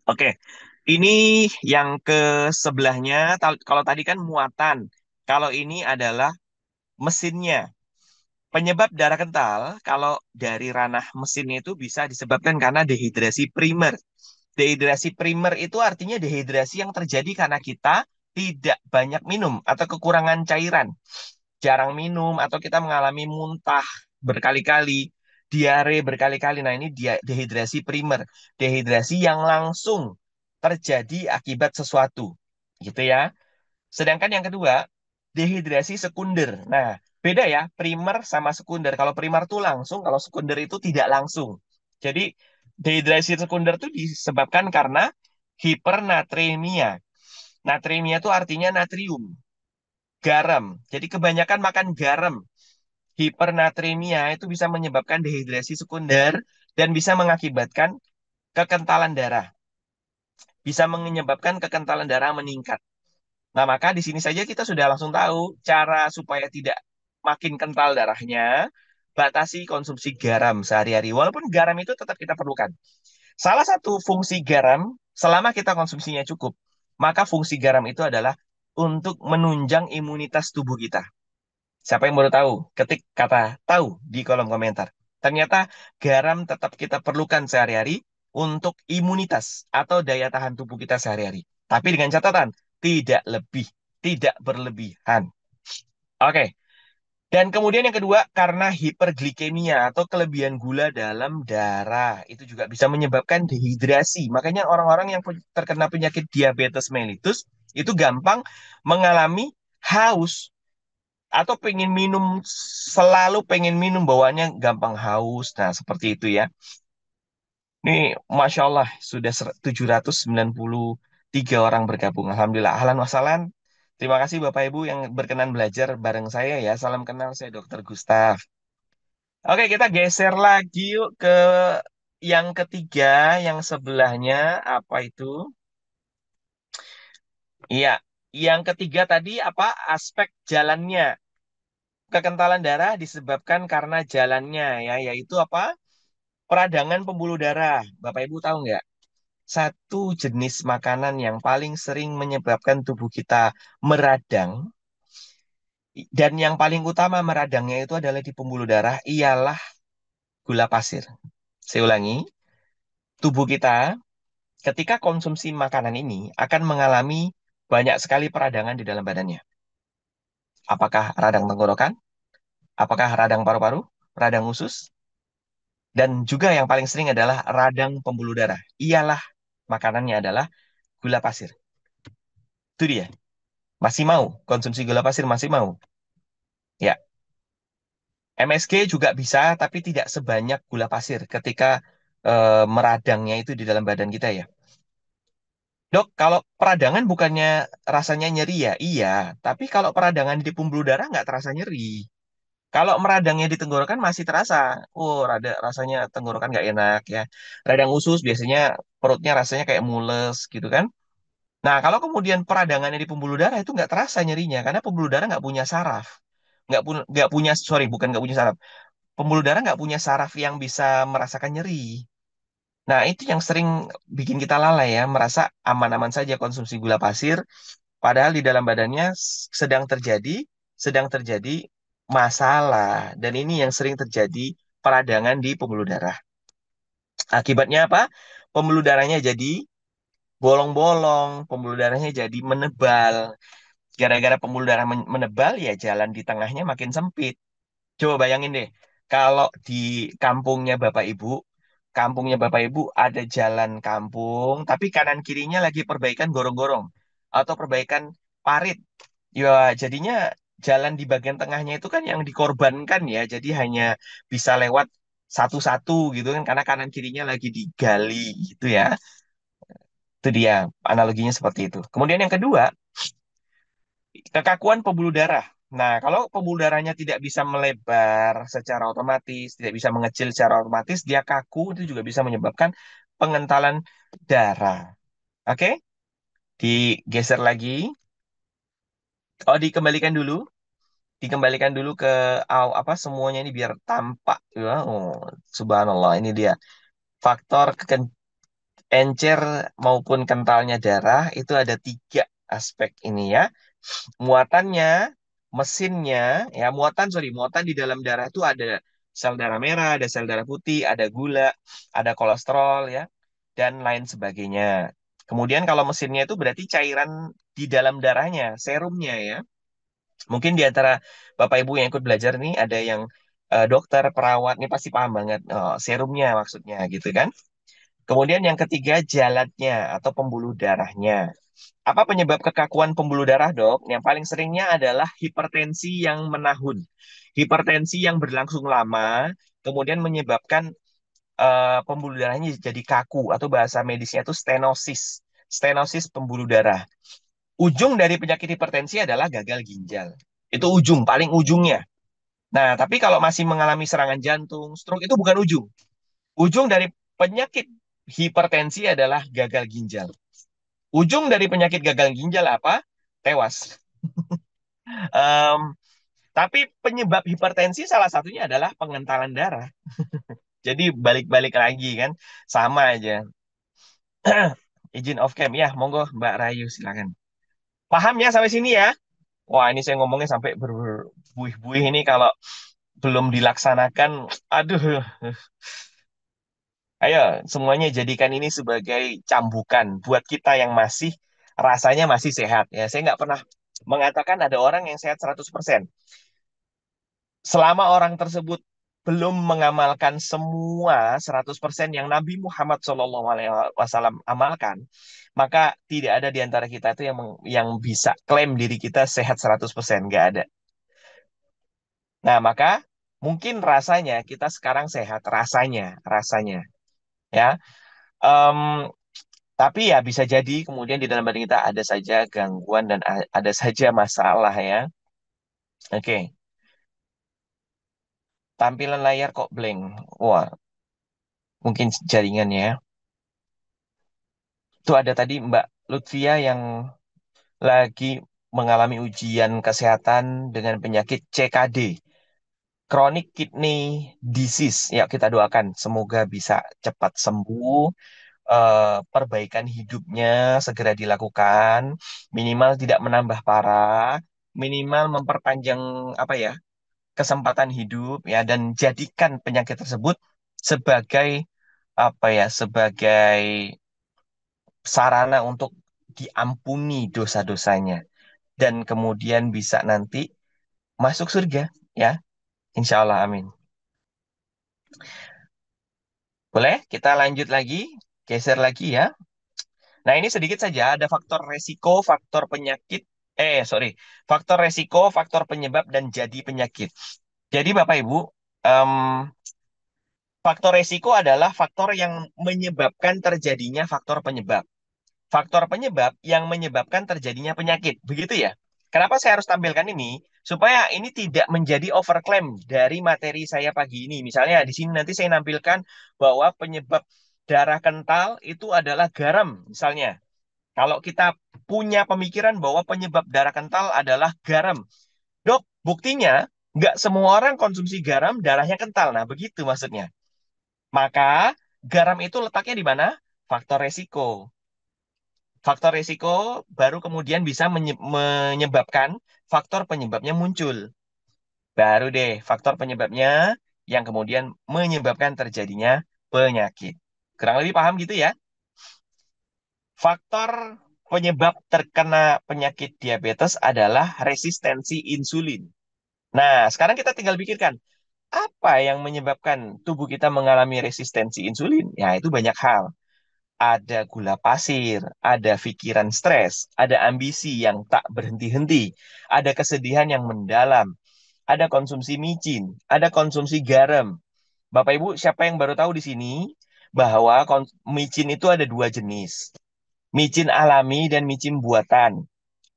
Speaker 3: Oke, ini yang ke sebelahnya. Kalau tadi kan muatan. Kalau ini adalah mesinnya. Penyebab darah kental, kalau dari ranah mesinnya itu bisa disebabkan karena dehidrasi primer. Dehidrasi primer itu artinya dehidrasi yang terjadi karena kita tidak banyak minum atau kekurangan cairan. Jarang minum atau kita mengalami muntah berkali-kali, diare berkali-kali. Nah, ini dia dehidrasi primer. Dehidrasi yang langsung terjadi akibat sesuatu. Gitu ya. Sedangkan yang kedua, dehidrasi sekunder. Nah, beda ya, primer sama sekunder. Kalau primer itu langsung, kalau sekunder itu tidak langsung. Jadi, dehidrasi sekunder itu disebabkan karena hipernatremia. Natremia itu artinya natrium, garam. Jadi kebanyakan makan garam. Hipernatremia itu bisa menyebabkan dehidrasi sekunder dan bisa mengakibatkan kekentalan darah. Bisa menyebabkan kekentalan darah meningkat. Nah, maka di sini saja kita sudah langsung tahu cara supaya tidak makin kental darahnya, batasi konsumsi garam sehari-hari. Walaupun garam itu tetap kita perlukan. Salah satu fungsi garam, selama kita konsumsinya cukup, maka fungsi garam itu adalah untuk menunjang imunitas tubuh kita. Siapa yang baru tahu? Ketik kata tahu di kolom komentar. Ternyata garam tetap kita perlukan sehari-hari untuk imunitas atau daya tahan tubuh kita sehari-hari. Tapi dengan catatan, tidak lebih, tidak berlebihan. Oke. Dan kemudian yang kedua, karena hiperglikemia atau kelebihan gula dalam darah. Itu juga bisa menyebabkan dehidrasi. Makanya orang-orang yang terkena penyakit diabetes mellitus itu gampang mengalami haus atau pengen minum, selalu pengen minum, bawaannya gampang haus. Nah, seperti itu ya. Ini Masya Allah sudah 793 orang bergabung. Alhamdulillah. Ahlan wasalan. Terima kasih Bapak Ibu yang berkenan belajar bareng saya ya. Salam kenal, saya Dr. Gustaf. Oke, kita geser lagi yuk ke yang ketiga, yang sebelahnya. Apa itu? Iya, yang ketiga tadi apa? Aspek jalannya. Kekentalan darah disebabkan karena jalannya ya, yaitu apa? Peradangan pembuluh darah. Bapak Ibu tahu nggak? Satu jenis makanan yang paling sering menyebabkan tubuh kita meradang, dan yang paling utama meradangnya itu adalah di pembuluh darah, ialah gula pasir. Saya ulangi, tubuh kita ketika konsumsi makanan ini akan mengalami banyak sekali peradangan di dalam badannya. Apakah radang tenggorokan? Apakah radang paru-paru? Radang usus? Dan juga yang paling sering adalah radang pembuluh darah. Ialah makanannya adalah gula pasir. Itu dia. Masih mau konsumsi gula pasir? Masih mau? Ya, MSG juga bisa, tapi tidak sebanyak gula pasir ketika meradangnya itu di dalam badan kita ya. Dok, kalau peradangan bukannya rasanya nyeri ya? Iya, tapi kalau peradangan di pembuluh darah nggak terasa nyeri. Kalau meradangnya di tenggorokan masih terasa. Oh, rasanya tenggorokan nggak enak ya. Radang usus biasanya perutnya rasanya kayak mules gitu kan. Nah, kalau kemudian peradangannya di pembuluh darah itu nggak terasa nyerinya karena pembuluh darah nggak punya saraf. Nggak punya, sorry, bukan nggak punya saraf. Pembuluh darah nggak punya saraf yang bisa merasakan nyeri. Nah, itu yang sering bikin kita lalai ya, merasa aman-aman saja konsumsi gula pasir, padahal di dalam badannya sedang terjadi masalah. Dan ini yang sering terjadi, peradangan di pembuluh darah. Akibatnya apa? Pembuluh darahnya jadi bolong-bolong, pembuluh darahnya jadi menebal. Gara-gara pembuluh darah menebal, ya jalan di tengahnya makin sempit. Coba bayangin deh, kalau di kampungnya Bapak Ibu ada jalan kampung, tapi kanan kirinya lagi perbaikan gorong-gorong atau perbaikan parit. Ya, jadinya jalan di bagian tengahnya itu kan yang dikorbankan ya, jadi hanya bisa lewat satu-satu gitu kan, karena kanan kirinya lagi digali gitu ya. Itu dia, analoginya seperti itu. Kemudian yang kedua, kekakuan pembuluh darah. Nah, kalau pembuluh darahnya tidak bisa melebar secara otomatis, tidak bisa mengecil secara otomatis, dia kaku, itu juga bisa menyebabkan pengentalan darah. Oke? Digeser lagi. Oh, dikembalikan dulu ke apa semuanya ini biar tampak ya. Oh, subhanallah, ini dia. Faktor encer maupun kentalnya darah itu ada 3 aspek ini ya. Muatannya, mesinnya, ya muatan di dalam darah itu ada sel darah merah, ada sel darah putih, ada gula, ada kolesterol ya, dan lain sebagainya. Kemudian kalau mesinnya itu berarti cairan di dalam darahnya, serumnya ya. Mungkin di antara Bapak Ibu yang ikut belajar nih ada yang dokter, perawat, ini pasti paham banget. Oh, serumnya maksudnya gitu kan. Kemudian yang ketiga, jalatnya atau pembuluh darahnya. Apa penyebab kekakuan pembuluh darah, Dok? Yang paling seringnya adalah hipertensi yang menahun. Hipertensi yang berlangsung lama, kemudian menyebabkan pembuluh darahnya jadi kaku, atau bahasa medisnya itu stenosis. Stenosis pembuluh darah. Ujung dari penyakit hipertensi adalah gagal ginjal. Itu ujung, paling ujungnya. Nah, tapi kalau masih mengalami serangan jantung, stroke itu bukan ujung. Ujung dari penyakit hipertensi adalah gagal ginjal. Ujung dari penyakit gagal ginjal apa? Tewas. Em, tapi penyebab hipertensi salah satunya adalah pengentalan darah. Jadi balik-balik lagi kan, sama aja. Izin off cam ya, monggo Mbak Rayu silakan. Paham ya sampai sini ya? Wah, ini saya ngomongnya sampai berbuih-buih ini kalau belum dilaksanakan. Aduh, ayo semuanya jadikan ini sebagai cambukan buat kita yang masih rasanya masih sehat ya. Saya nggak pernah mengatakan ada orang yang sehat 100%. Selama orang tersebut belum mengamalkan semua 100% yang Nabi Muhammad SAW amalkan, maka tidak ada di antara kita itu yang bisa klaim diri kita sehat 100%. Nggak ada. Nah, maka mungkin rasanya kita sekarang sehat, rasanya, ya. Em, tapi ya bisa jadi kemudian di dalam badan kita ada saja gangguan dan ada saja masalah ya. Oke, tampilan layar kok blank. Wah, mungkin jaringannya ya. Itu ada tadi Mbak Lutfia yang lagi mengalami ujian kesehatan dengan penyakit CKD, Chronic Kidney Disease. Ya, kita doakan semoga bisa cepat sembuh, perbaikan hidupnya segera dilakukan, minimal tidak menambah parah, minimal memperpanjang apa ya, kesempatan hidup ya, dan jadikan penyakit tersebut sebagai apa ya, sebagai sarana untuk diampuni dosa-dosanya dan kemudian bisa nanti masuk surga ya, insya Allah amin. Boleh kita lanjut lagi, geser lagi ya. Nah, ini sedikit saja ada faktor resiko, faktor penyakit, faktor resiko, faktor penyebab, dan jadi penyakit. Jadi Bapak Ibu, em, faktor resiko adalah faktor yang menyebabkan terjadinya faktor penyebab. Faktor penyebab yang menyebabkan terjadinya penyakit. Begitu ya. Kenapa saya harus tampilkan ini? Supaya ini tidak menjadi overclaim dari materi saya pagi ini. Misalnya di sini nanti saya nampilkan bahwa penyebab darah kental itu adalah garam, misalnya. Kalau kita punya pemikiran bahwa penyebab darah kental adalah garam, dok, buktinya nggak semua orang konsumsi garam darahnya kental. Nah, begitu maksudnya. Maka garam itu letaknya di mana? Faktor resiko. Faktor resiko baru kemudian bisa menyebabkan faktor penyebabnya muncul. Baru deh faktor penyebabnya yang kemudian menyebabkan terjadinya penyakit. Kurang lebih paham gitu ya? Faktor penyebab terkena penyakit diabetes adalah resistensi insulin. Nah, sekarang kita tinggal pikirkan, apa yang menyebabkan tubuh kita mengalami resistensi insulin? Ya, itu banyak hal. Ada gula pasir, ada pikiran stres, ada ambisi yang tak berhenti-henti, ada kesedihan yang mendalam, ada konsumsi micin, ada konsumsi garam. Bapak Ibu, siapa yang baru tahu di sini bahwa micin itu ada dua jenis, micin alami dan micin buatan.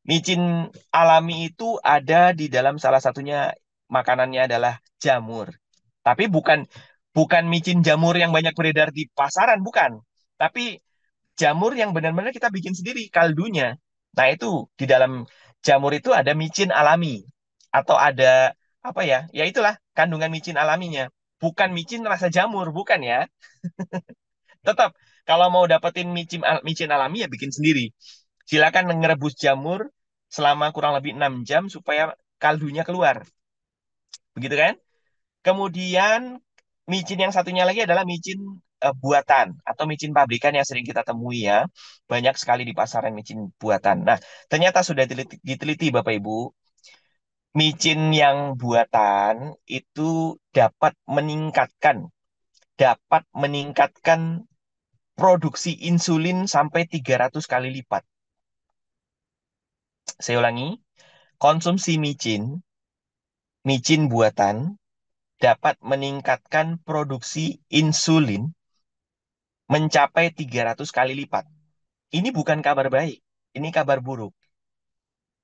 Speaker 3: Micin alami itu ada di dalam salah satunya makanannya adalah jamur. Tapi bukan bukan micin jamur yang banyak beredar di pasaran, bukan. Tapi jamur yang benar-benar kita bikin sendiri kaldunya. Nah, itu di dalam jamur itu ada micin alami atau ada apa ya? Ya itulah kandungan micin alaminya. Bukan micin rasa jamur, bukan ya. Tetap kalau mau dapetin micin alami ya bikin sendiri. Silakan ngerebus jamur selama kurang lebih 6 jam supaya kaldunya keluar. Begitu kan? Kemudian micin yang satunya lagi adalah micin buatan atau micin pabrikan yang sering kita temui ya. Banyak sekali di pasaran micin buatan. Nah, ternyata sudah diteliti Bapak Ibu, micin yang buatan itu dapat meningkatkan produksi insulin sampai 300 kali lipat. Saya ulangi, konsumsi micin buatan dapat meningkatkan produksi insulin mencapai 300 kali lipat. Ini bukan kabar baik, ini kabar buruk.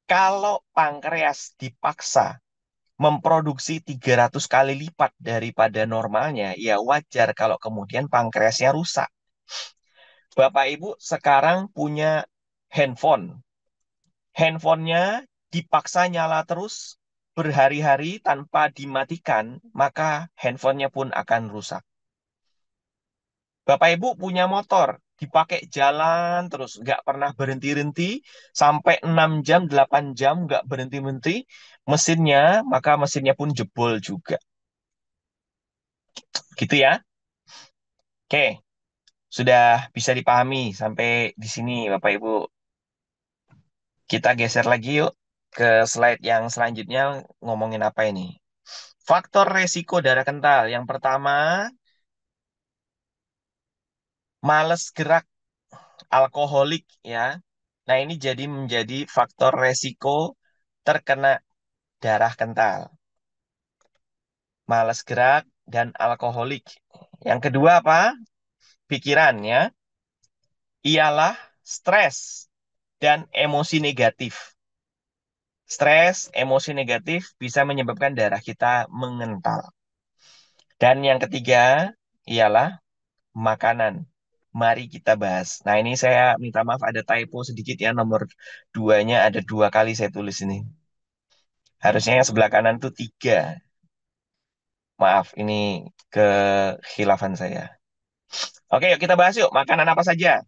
Speaker 3: Kalau pankreas dipaksa memproduksi 300 kali lipat daripada normalnya, ya wajar kalau kemudian pankreasnya rusak. Bapak Ibu sekarang punya handphone. Handphonenya dipaksa nyala terus berhari-hari tanpa dimatikan, maka handphonenya pun akan rusak. Bapak Ibu punya motor, dipakai jalan terus, nggak pernah berhenti-henti, sampai 6 jam, 8 jam, nggak berhenti-henti, maka mesinnya pun jebol juga. Gitu ya. Oke, sudah bisa dipahami sampai di sini, Bapak Ibu. Kita geser lagi yuk ke slide yang selanjutnya, ngomongin apa ini? Faktor resiko darah kental. Yang pertama, males gerak, alkoholik ya. Nah, ini jadi menjadi faktor resiko terkena darah kental. Males gerak dan alkoholik. Yang kedua apa? Pikirannya ialah stres dan emosi negatif. Stres, emosi negatif bisa menyebabkan darah kita mengental. Dan yang ketiga ialah makanan. Mari kita bahas. Nah, ini saya minta maaf ada typo sedikit ya. Nomor duanya ada 2 kali saya tulis ini. Harusnya yang sebelah kanan tuh 3. Maaf, ini kekhilafan saya. Oke, yuk kita bahas yuk. Makanan apa saja?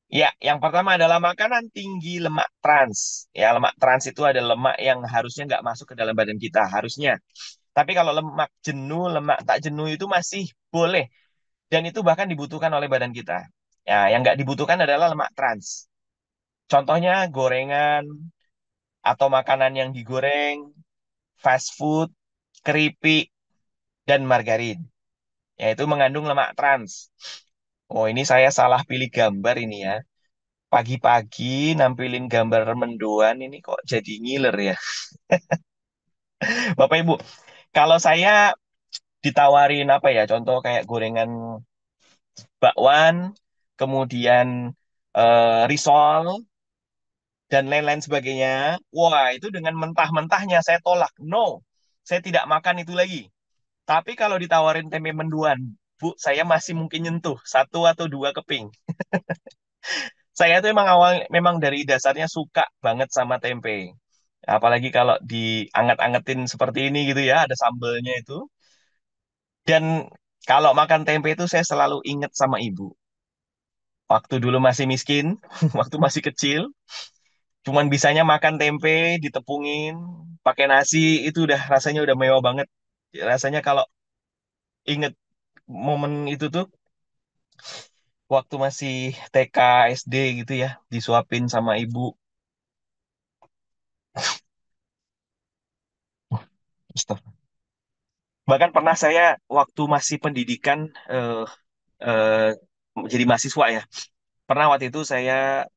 Speaker 3: Ya, yang pertama adalah makanan tinggi lemak trans. Ya, lemak trans itu ada lemak yang harusnya nggak masuk ke dalam badan kita. Harusnya. Tapi kalau lemak jenuh, lemak tak jenuh itu masih boleh. Dan itu bahkan dibutuhkan oleh badan kita. Ya, yang nggak dibutuhkan adalah lemak trans. Contohnya gorengan atau makanan yang digoreng, fast food, keripik, dan margarin. Yaitu mengandung lemak trans. Oh, ini saya salah pilih gambar ini ya. Pagi-pagi nampilin gambar mendoan ini kok jadi ngiler ya. Bapak Ibu, kalau saya ditawarin apa ya, contoh kayak gorengan bakwan, kemudian risol, dan lain-lain sebagainya. Wah, itu dengan mentah-mentahnya saya tolak. No, saya tidak makan itu lagi. Tapi kalau ditawarin tempe menduan, Bu, saya masih mungkin nyentuh 1 atau 2 keping. Saya tuh emang memang dari dasarnya suka banget sama tempe. Apalagi kalau dianget-angetin seperti ini gitu ya, ada sambelnya itu. Dan kalau makan tempe itu saya selalu inget sama ibu. Waktu dulu masih miskin, waktu masih kecil, cuman bisanya makan tempe, ditepungin, pakai nasi, itu udah rasanya udah mewah banget. Rasanya kalau inget momen itu tuh, waktu masih TK, SD gitu ya, disuapin sama ibu. Astagfirullah. Bahkan pernah saya waktu masih pendidikan eh, jadi mahasiswa ya. Pernah waktu itu saya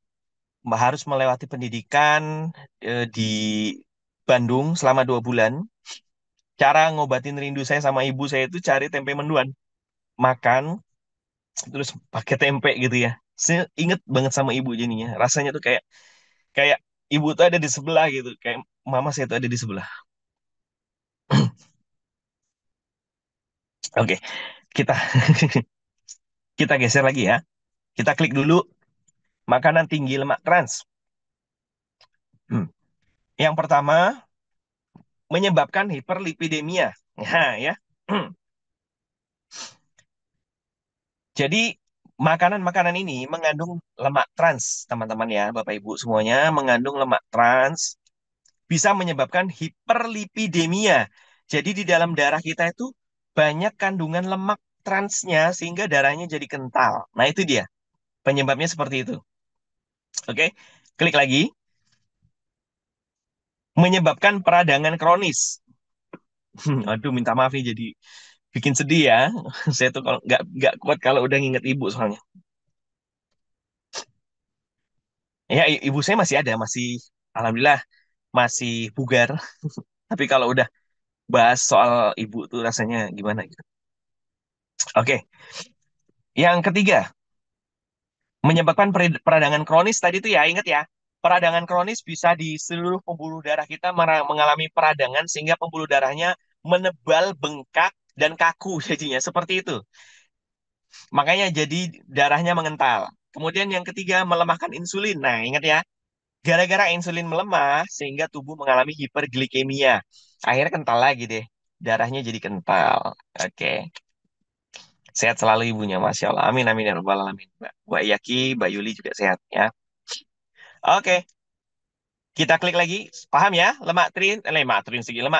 Speaker 3: harus melewati pendidikan di Bandung selama 2 bulan. Cara ngobatin rindu saya sama ibu saya itu cari tempe mendoan, makan terus pakai tempe gitu ya. Saya inget banget sama ibu jadinya. Rasanya tuh kayak kayak ibu tuh ada di sebelah gitu, kayak mama saya tuh ada di sebelah. Oke, kita kita geser lagi ya. Kita klik dulu makanan tinggi lemak trans. Hmm. Yang pertama menyebabkan hiperlipidemia. Nah, ya. Jadi makanan-makanan ini mengandung lemak trans, teman-teman ya, Bapak Ibu semuanya mengandung lemak trans bisa menyebabkan hiperlipidemia. Jadi di dalam darah kita itu banyak kandungan lemak transnya sehingga darahnya jadi kental. Nah, itu dia. Penyebabnya seperti itu. Oke. Klik lagi. Menyebabkan peradangan kronis. Aduh, minta maaf nih jadi bikin sedih ya. Saya tuh kalau nggak kuat kalau udah nginget ibu soalnya. Ya, ibu saya masih ada, masih alhamdulillah masih bugar. Tapi kalau udah bahas soal ibu tuh rasanya gimana gitu. Oke, yang ketiga, menyebabkan peradangan kronis tadi tuh ya, ingat ya. Peradangan kronis bisa di seluruh pembuluh darah kita mengalami peradangan sehingga pembuluh darahnya menebal, bengkak, dan kaku jadinya. Seperti itu. Makanya jadi darahnya mengental. Kemudian yang ketiga, melemahkan insulin. Nah, ingat ya, gara-gara insulin melemah sehingga tubuh mengalami hiperglikemia. Akhirnya kental lagi deh. Darahnya jadi kental. Oke. Sehat selalu ibunya, Masya Allah. Amin, amin, ya Rabbal Alamin. Mbak Yaki, Mbak Yuli juga sehat ya. Oke, kita klik lagi. Paham ya? Lemak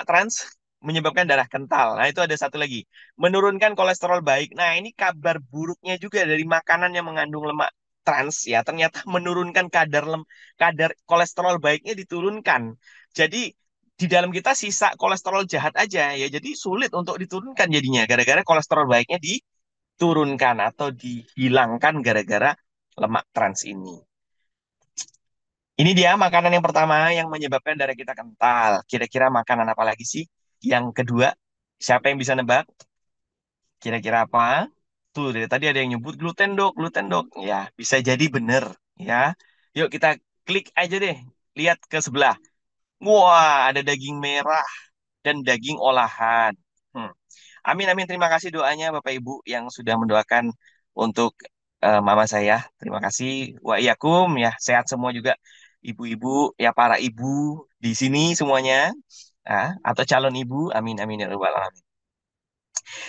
Speaker 3: trans menyebabkan darah kental. Nah, itu ada satu lagi. Menurunkan kolesterol baik. Nah, ini kabar buruknya juga dari makanan yang mengandung lemak trans ya. Ternyata menurunkan kadar kolesterol baiknya diturunkan. Jadi di dalam kita sisa kolesterol jahat aja ya. Jadi sulit untuk diturunkan jadinya gara-gara kolesterol baiknya diturunkan atau dihilangkan gara-gara lemak trans ini. Ini dia makanan yang pertama yang menyebabkan darah kita kental. Kira-kira makanan apa lagi sih? Yang kedua, siapa yang bisa nebak? Kira-kira apa? Tuh, dari tadi ada yang nyebut gluten dok. Ya, bisa jadi bener. Ya, yuk kita klik aja deh. Lihat ke sebelah. Wah, ada daging merah dan daging olahan. Hmm. Amin, amin. Terima kasih doanya Bapak Ibu yang sudah mendoakan untuk mama saya. Terima kasih. Wa iyakum ya. Sehat semua juga. Ibu-ibu, ya para ibu di sini semuanya. Atau calon ibu. Amin, amin ya rabbal alamin.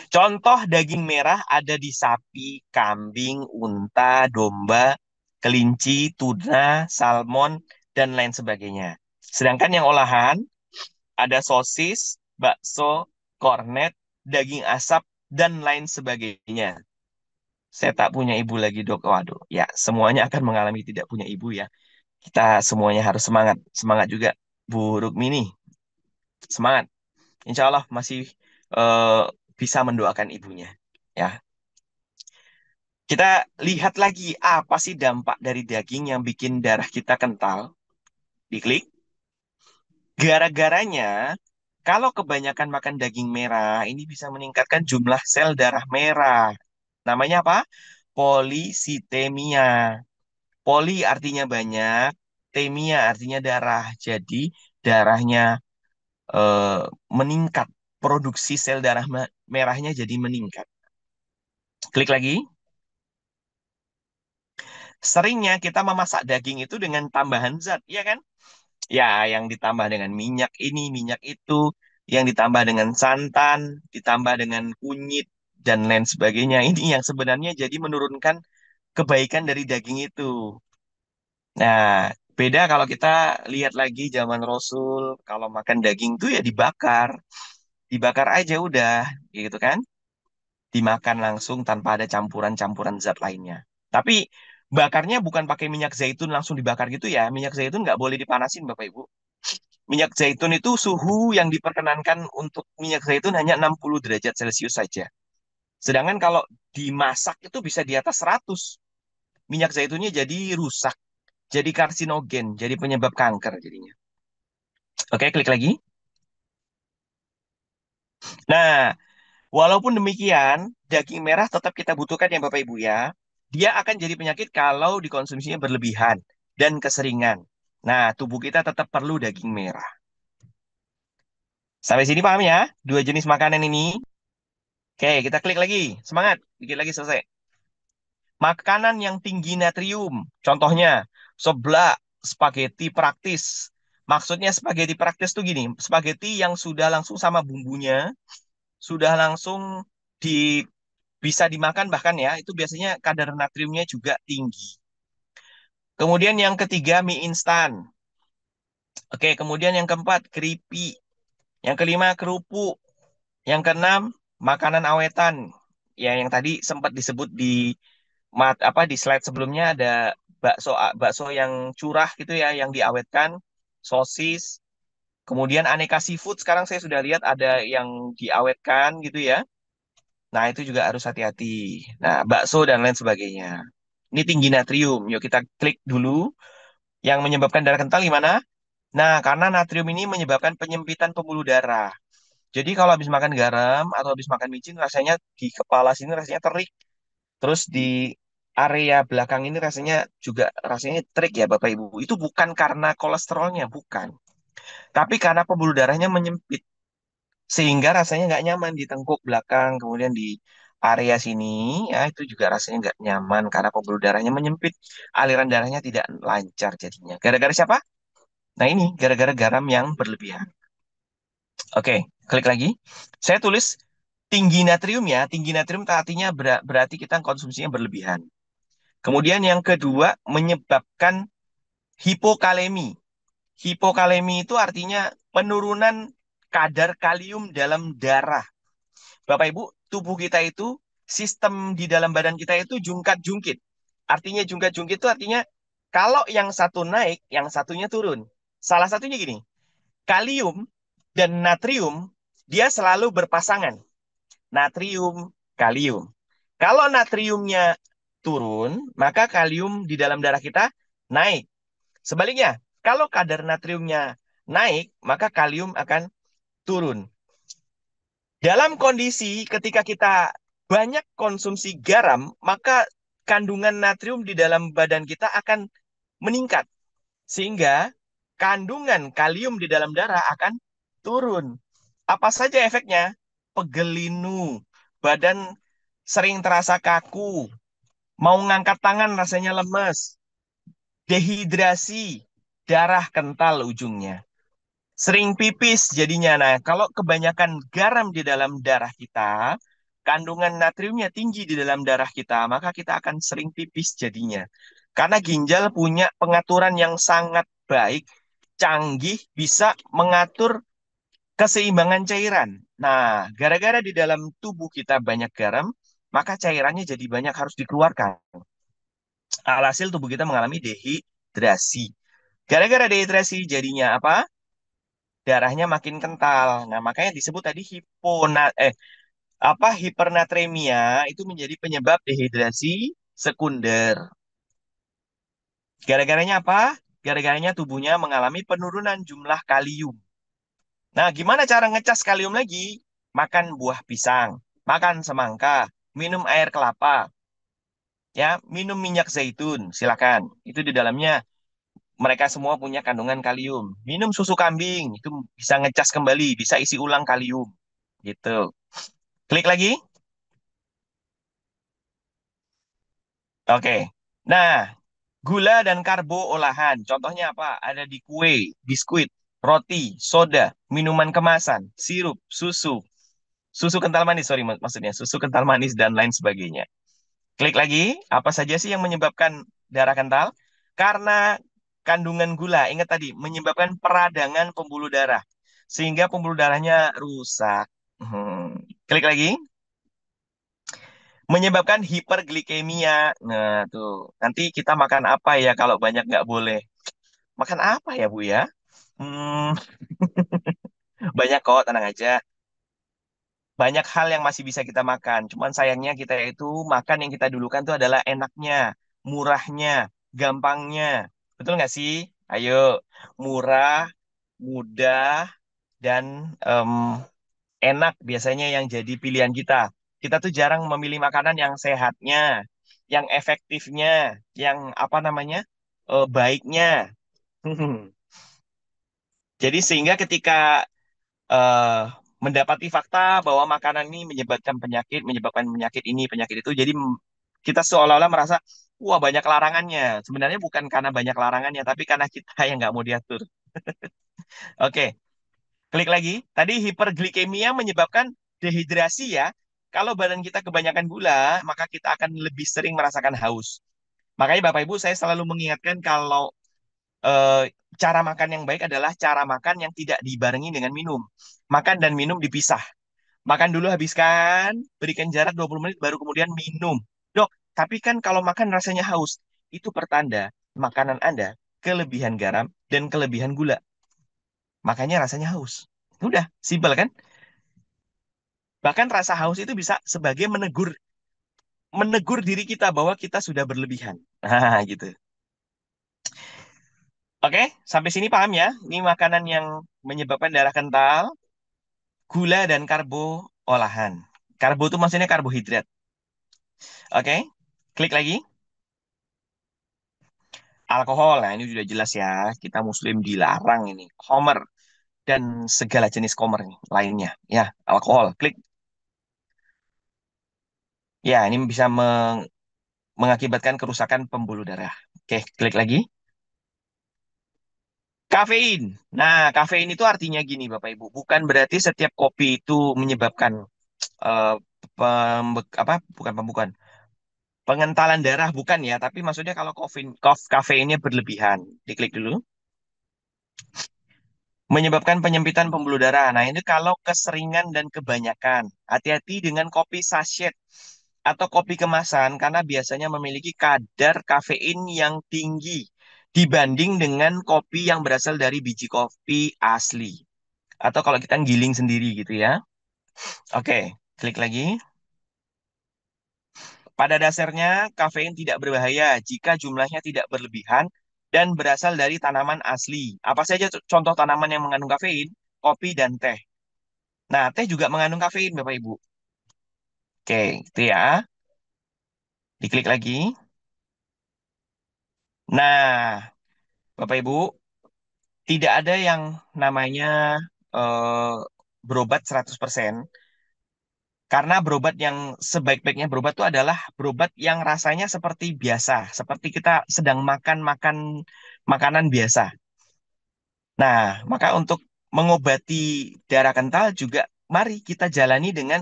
Speaker 3: Contoh daging merah ada di sapi, kambing, unta, domba, kelinci, tuna, salmon, dan lain sebagainya. Sedangkan yang olahan ada sosis, bakso, kornet, daging asap, dan lain sebagainya. Saya tak punya ibu lagi, dok. Waduh, ya semuanya akan mengalami tidak punya ibu ya. Kita semuanya harus semangat. Semangat juga, Bu Rukmini. Semangat. Insya Allah masih eh, bisa mendoakan ibunya. Ya, kita lihat lagi apa sih dampak dari daging yang bikin darah kita kental. Diklik. Gara-garanya, kalau kebanyakan makan daging merah, ini bisa meningkatkan jumlah sel darah merah. Namanya apa? Polisitemia. Poli artinya banyak, temia artinya darah. Jadi darahnya eh, meningkat. Produksi sel darah merahnya jadi meningkat. Klik lagi. Seringnya kita memasak daging itu dengan tambahan zat, ya kan? Ya, yang ditambah dengan minyak ini, minyak itu, yang ditambah dengan santan, ditambah dengan kunyit, dan lain sebagainya. Ini yang sebenarnya jadi menurunkan kebaikan dari daging itu. Nah, beda kalau kita lihat lagi zaman Rasul, kalau makan daging itu ya dibakar. Dibakar aja udah, gitu kan? Dimakan langsung tanpa ada campuran-campuran zat lainnya. Tapi bakarnya bukan pakai minyak zaitun langsung dibakar gitu ya. Minyak zaitun nggak boleh dipanasin, Bapak Ibu. Minyak zaitun itu suhu yang diperkenankan untuk minyak zaitun hanya 60 derajat Celcius saja. Sedangkan kalau dimasak itu bisa di atas 100. Minyak zaitunnya jadi rusak, jadi karsinogen, jadi penyebab kanker jadinya. Oke, klik lagi. Nah, walaupun demikian, daging merah tetap kita butuhkan ya Bapak Ibu ya. Dia akan jadi penyakit kalau dikonsumsinya berlebihan dan keseringan. Nah, tubuh kita tetap perlu daging merah. Sampai sini paham ya? Dua jenis makanan ini. Oke, kita klik lagi. Semangat. Dikit lagi selesai. Makanan yang tinggi natrium. Contohnya, seblak, spaghetti praktis. Maksudnya spaghetti praktis tuh gini. Spaghetti yang sudah langsung sama bumbunya. Sudah langsung di bisa dimakan bahkan ya. Itu biasanya kadar natriumnya juga tinggi. Kemudian yang ketiga, mie instan. Oke, kemudian yang keempat, keripik. Yang kelima, kerupuk. Yang keenam, makanan awetan. Ya, yang tadi sempat disebut di di slide sebelumnya ada bakso yang curah gitu ya, yang diawetkan, sosis. Kemudian aneka seafood sekarang saya sudah lihat ada yang diawetkan gitu ya. Nah, itu juga harus hati-hati. Nah, bakso dan lain sebagainya. Ini tinggi natrium. Yuk kita klik dulu. Yang menyebabkan darah kental gimana? Nah, karena natrium ini menyebabkan penyempitan pembuluh darah. Jadi kalau habis makan garam atau habis makan micin rasanya di kepala sini rasanya terik. Terus di area belakang ini rasanya juga rasanya trik ya Bapak Ibu. Itu bukan karena kolesterolnya, bukan. Tapi karena pembuluh darahnya menyempit. Sehingga rasanya nggak nyaman di tengkuk belakang, kemudian di area sini, ya itu juga rasanya nggak nyaman karena pembuluh darahnya menyempit. Aliran darahnya tidak lancar jadinya. Gara-gara siapa? Nah ini, gara-gara garam yang berlebihan. Oke, klik lagi. Saya tulis tinggi natrium ya. Tinggi natrium artinya berarti kita konsumsinya berlebihan. Kemudian yang kedua, menyebabkan hipokalemi. Hipokalemi itu artinya penurunan kadar kalium dalam darah. Bapak Ibu, tubuh kita itu, sistem di dalam badan kita itu jungkat-jungkit. Artinya jungkat-jungkit itu artinya kalau yang satu naik, yang satunya turun. Salah satunya gini, kalium dan natrium, dia selalu berpasangan. Natrium, kalium. Kalau natriumnya turun, maka kalium di dalam darah kita naik. Sebaliknya, kalau kadar natriumnya naik, maka kalium akan turun. Dalam kondisi ketika kita banyak konsumsi garam, maka kandungan natrium di dalam badan kita akan meningkat. Sehingga kandungan kalium di dalam darah akan turun. Apa saja efeknya? Pegel linu, badan sering terasa kaku, mau ngangkat tangan rasanya lemes, dehidrasi, darah kental ujungnya. Sering pipis jadinya. Nah, kalau kebanyakan garam di dalam darah kita, kandungan natriumnya tinggi di dalam darah kita, maka kita akan sering pipis jadinya. Karena ginjal punya pengaturan yang sangat baik, canggih, bisa mengatur keseimbangan cairan. Nah, gara-gara di dalam tubuh kita banyak garam, maka cairannya jadi banyak harus dikeluarkan. Alhasil tubuh kita mengalami dehidrasi. Gara-gara dehidrasi jadinya apa? Darahnya makin kental. Nah, makanya disebut tadi hipernatremia itu menjadi penyebab dehidrasi sekunder. Gara-garanya apa? Gara-garanya tubuhnya mengalami penurunan jumlah kalium. Nah, gimana cara ngecas kalium lagi? Makan buah pisang, makan semangka, minum air kelapa, ya, minum minyak zaitun, silakan. Itu di dalamnya mereka semua punya kandungan kalium. Minum susu kambing, itu bisa ngecas kembali, bisa isi ulang kalium. Gitu. Klik lagi. Oke. Nah, gula dan karbo olahan. Contohnya apa? Ada di kue, biskuit, roti, soda, minuman kemasan, sirup, susu, susu kental manis, sorry maksudnya, susu kental manis dan lain sebagainya. Klik lagi, apa saja sih yang menyebabkan darah kental? Karena kandungan gula, ingat tadi, menyebabkan peradangan pembuluh darah. Sehingga pembuluh darahnya rusak. Klik lagi, menyebabkan hiperglikemia. Nah, tuh. Nanti kita makan apa ya kalau banyak nggak boleh? Makan apa ya, Bu ya? Hmm, banyak kok, tenang aja. Banyak hal yang masih bisa kita makan. Cuman sayangnya kita itu makan yang kita dulukan itu adalah enaknya, murahnya, gampangnya. Betul nggak sih? Ayo, murah, mudah, dan em, enak biasanya yang jadi pilihan kita. Kita tuh jarang memilih makanan yang sehatnya, yang efektifnya, yang apa namanya, baiknya. Jadi sehingga ketika eh, mendapati fakta bahwa makanan ini menyebabkan penyakit ini, penyakit itu. Jadi kita seolah-olah merasa, wah banyak larangannya. Sebenarnya bukan karena banyak larangannya, tapi karena kita yang nggak mau diatur. Oke, klik lagi. Tadi hiperglikemia menyebabkan dehidrasi ya. Kalau badan kita kebanyakan gula, maka kita akan lebih sering merasakan haus. Makanya Bapak Ibu saya selalu mengingatkan kalau eh, cara makan yang baik adalah cara makan yang tidak dibarengi dengan minum. Makan dan minum dipisah. Makan dulu habiskan, berikan jarak 20 menit baru kemudian minum. Dok, tapi kan kalau makan rasanya haus. Itu pertanda makanan Anda kelebihan garam dan kelebihan gula. Makanya rasanya haus. Udah, simpel kan? Bahkan rasa haus itu bisa sebagai menegur menegur diri kita bahwa kita sudah berlebihan. Nah, gitu. Oke, sampai sini paham ya? Ini makanan yang menyebabkan darah kental, gula dan karbo olahan. Karbo itu maksudnya karbohidrat. Oke, klik lagi. alkohol. Nah, ini sudah jelas ya. Kita muslim dilarang ini. Homer dan segala jenis komer lainnya. Ya, alkohol. Klik. Ya, ini bisa mengakibatkan kerusakan pembuluh darah. Oke, klik lagi. Kafein. Nah, kafein itu artinya gini, Bapak Ibu. Bukan berarti setiap kopi itu menyebabkan eh, apa? Bukan pembukaan. Pengentalan darah bukan ya, tapi maksudnya kalau kafeinnya berlebihan. Diklik dulu. Menyebabkan penyempitan pembuluh darah. Nah, ini kalau keseringan dan kebanyakan. Hati-hati dengan kopi sachet atau kopi kemasan karena biasanya memiliki kadar kafein yang tinggi dibanding dengan kopi yang berasal dari biji kopi asli. Atau kalau kita giling sendiri gitu ya. Oke, klik lagi. Pada dasarnya, kafein tidak berbahaya jika jumlahnya tidak berlebihan dan berasal dari tanaman asli. Apa saja contoh tanaman yang mengandung kafein? Kopi dan teh. Nah, teh juga mengandung kafein, Bapak Ibu. Oke, itu ya. Diklik lagi. Nah, Bapak Ibu, tidak ada yang namanya eh, berobat 100%. Karena berobat yang sebaik-baiknya berobat itu adalah berobat yang rasanya seperti biasa, seperti kita sedang makan-makan makanan biasa. Nah, maka untuk mengobati darah kental juga mari kita jalani dengan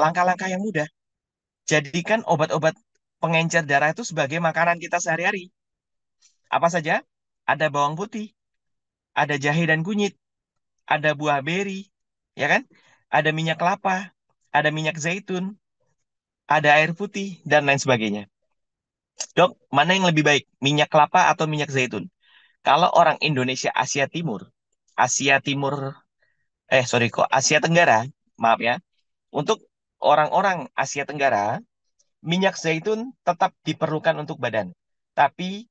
Speaker 3: langkah-langkah yang mudah. Jadikan obat-obat pengencer darah itu sebagai makanan kita sehari-hari. Apa saja? Ada bawang putih, ada jahe dan kunyit, ada buah beri, ya kan? Ada minyak kelapa, ada minyak zaitun, ada air putih, dan lain sebagainya. Dok, mana yang lebih baik? Minyak kelapa atau minyak zaitun? Kalau orang Indonesia Asia Timur, sorry kok, Asia Tenggara, maaf ya. Untuk orang-orang Asia Tenggara, minyak zaitun tetap diperlukan untuk badan. Tapi